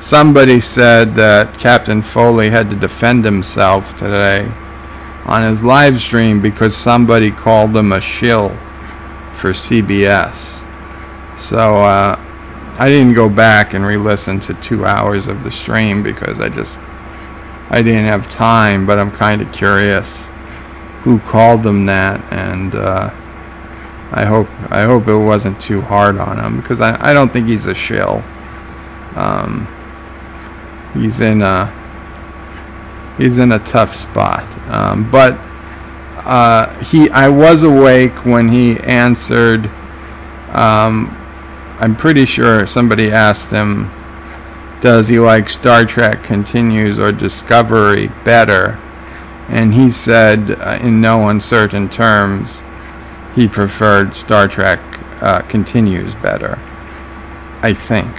Somebody said that Captain Foley had to defend himself today on his live stream because somebody called him a shill for CBS. So I didn't go back and re-listen to 2 hours of the stream because I didn't have time, but I'm kind of curious who called them that, and I hope it wasn't too hard on him, because I don't think he's a shill. He's in a tough spot, but I was awake when he answered. I'm pretty sure somebody asked him, does he like Star Trek Continues or Discovery better? And he said, in no uncertain terms, he preferred Star Trek Continues better. I think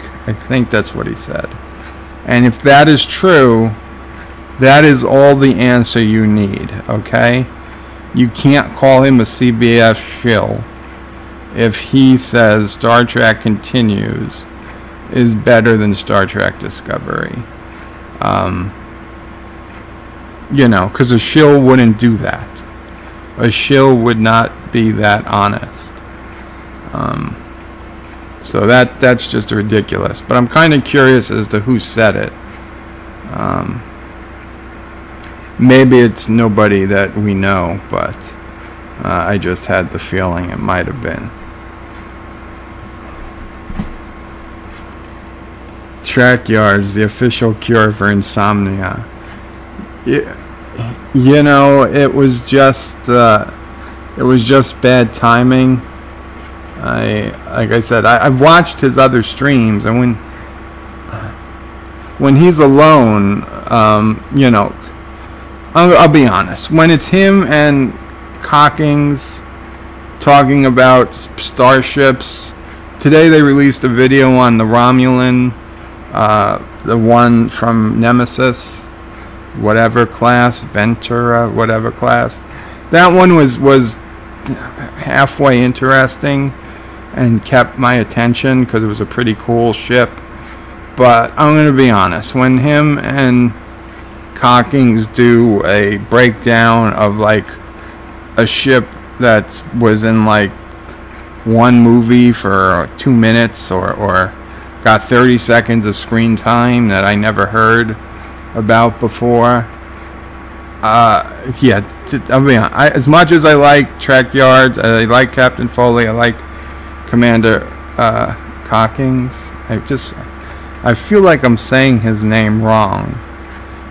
that's what he said. And if that is true, that is all the answer you need, okay? You can't call him a CBS shill if he says Star Trek Continues is better than Star Trek Discovery. Because a shill wouldn't do that. a shill would not be that honest. So that's just ridiculous. But I'm kind of curious as to who said it. Maybe it's nobody that we know, but I just had the feeling it might have been. Track yards, the official cure for insomnia. You know, it was just bad timing. Like I said, I've watched his other streams, and when he's alone, you know, I'll be honest. When it's him and Cockings talking about starships, today they released a video on the Romulan, the one from Nemesis, whatever class, Ventura, whatever class. That one was halfway interesting and kept my attention because it was a pretty cool ship. But I'm going to be honest, when him and Cockings do a breakdown of like a ship that was in like one movie for 2 minutes or got 30 seconds of screen time that I never heard about before, yeah, I mean, as much as I like Track Yards, I like Captain Foley, I like Commander Cockings, I feel like I'm saying his name wrong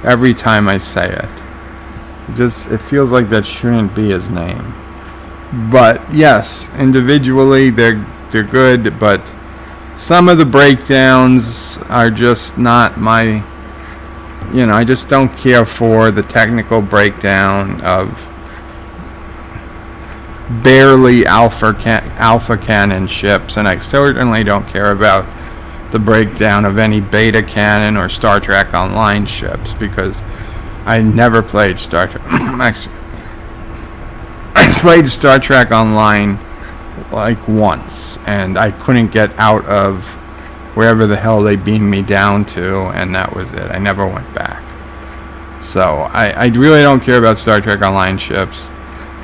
every time I say it. It feels like that shouldn't be his name. But yes, individually they're good, but some of the breakdowns are just not my, you know, I just don't care for the technical breakdown of barely alpha cannon ships, and I certainly don't care about the breakdown of any beta cannon or Star Trek Online ships, because I never played Star Trek. Actually, I played Star Trek Online like once, and I couldn't get out of wherever the hell they beamed me down to, and that was it. I never went back. So I really don't care about Star Trek Online ships.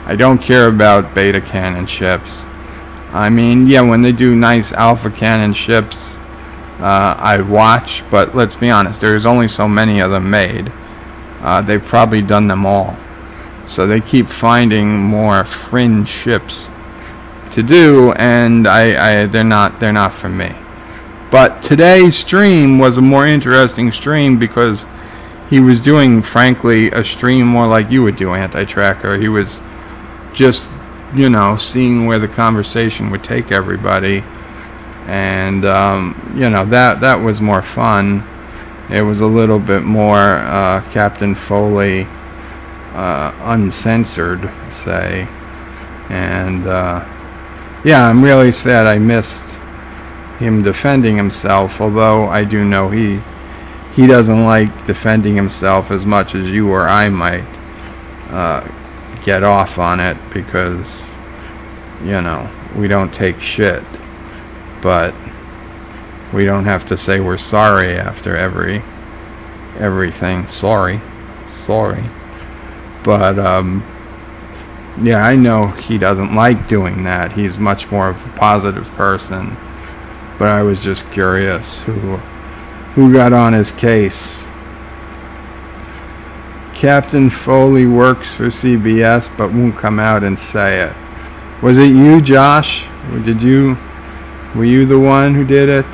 I don't care about beta cannon ships. I mean, yeah, when they do nice alpha cannon ships, I watch, but let's be honest, there's only so many of them made. They've probably done them all. So they keep finding more fringe ships to do, and they're not for me. But today's stream was a more interesting stream because he was doing, frankly, a stream more like you would do, Anti-Tracker. He was just, you know, seeing where the conversation would take everybody. And, you know, that was more fun. It was a little bit more Captain Foley uncensored, say. And, yeah, I'm really sad I missed him defending himself, although I do know he doesn't like defending himself as much as you or I might get off on it, because, you know, we don't take shit, but we don't have to say we're sorry after everything. Sorry, but yeah, I know he doesn't like doing that. He's much more of a positive person. But I was just curious who got on his case. Captain Foley works for CBS but won't come out and say it. Was it you, Josh? Or were you the one who did it?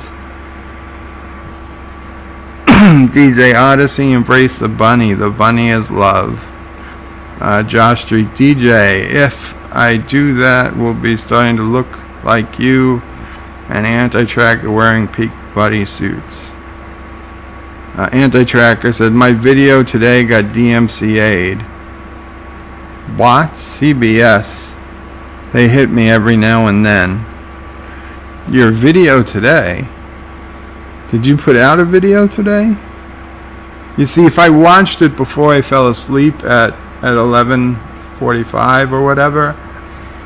DJ Odyssey, embrace the bunny. The bunny is love. Josh Street, DJ, if I do that, we'll be starting to look like you and Anti-Tracker wearing peak buddy suits. Anti-Tracker said, my video today got DMCA'd. What? CBS. They hit me every now and then. Your video today? Did you put out a video today? You see, if I watched it before I fell asleep at 11:45 or whatever,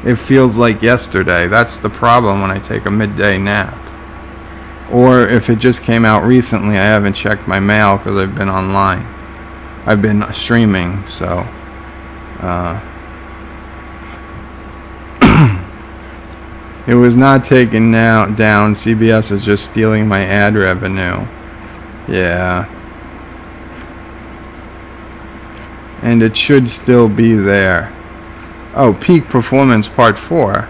it feels like yesterday. That's the problem when I take a midday nap. Or if it just came out recently, I haven't checked my mail because I've been online. I've been streaming, so It was not taken down. CBS is just stealing my ad revenue. Yeah. And it should still be there. Oh, Peak Performance Part 4.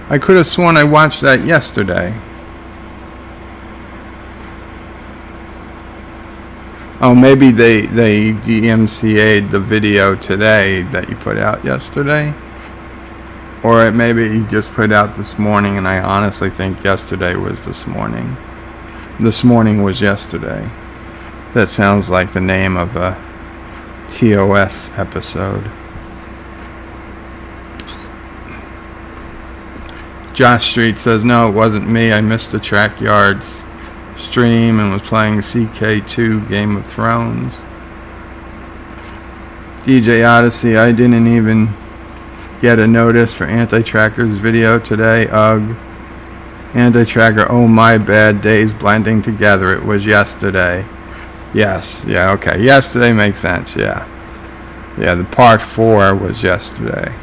I could have sworn I watched that yesterday. Oh, maybe they DMCA'd the video today that you put out yesterday. Or maybe you just put out this morning, and I honestly think yesterday was this morning. This morning was yesterday. That sounds like the name of a TOS episode. Josh Street says, no, it wasn't me. I missed the Track Yards stream and was playing CK2 Game of Thrones. DJ Odyssey, I didn't even get a notice for Anti-Tracker's video today. Ugh. Anti-Tracker, oh my bad, days blending together. It was yesterday. Yes, yeah, okay. Yesterday makes sense, yeah. Yeah, the part 4 was yesterday.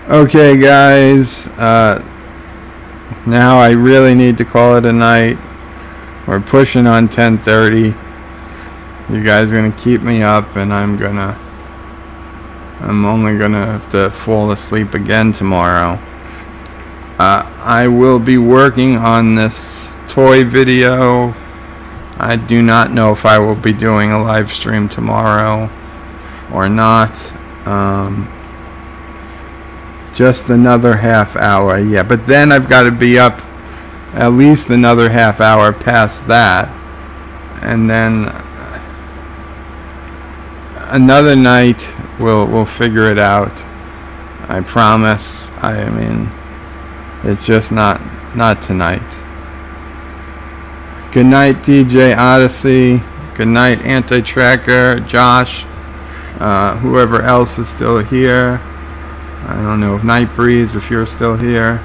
Okay, guys. Now I really need to call it a night. We're pushing on 10:30. You guys are going to keep me up, and I'm only going to have to fall asleep again tomorrow. I will be working on this toy video. I do not know if I will be doing a live stream tomorrow or not. Just another half hour, yeah. But then I've got to be up at least another half hour past that. And then another night, we'll figure it out. I promise. I mean, it's just not tonight. Good night, DJ Odyssey. Good night, Anti-Tracker, Josh, whoever else is still here. I don't know if Night Breeze, if you're still here.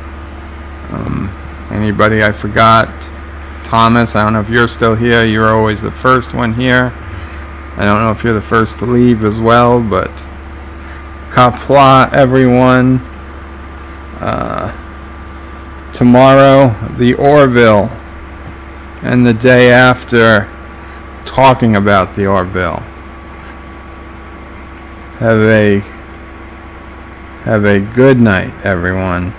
Anybody I forgot. Thomas, I don't know if you're still here. You're always the first one here. I don't know if you're the first to leave as well, but Qapla, everyone. Tomorrow, the Orville. And the day after, talking about the Orville. Have a good night, everyone.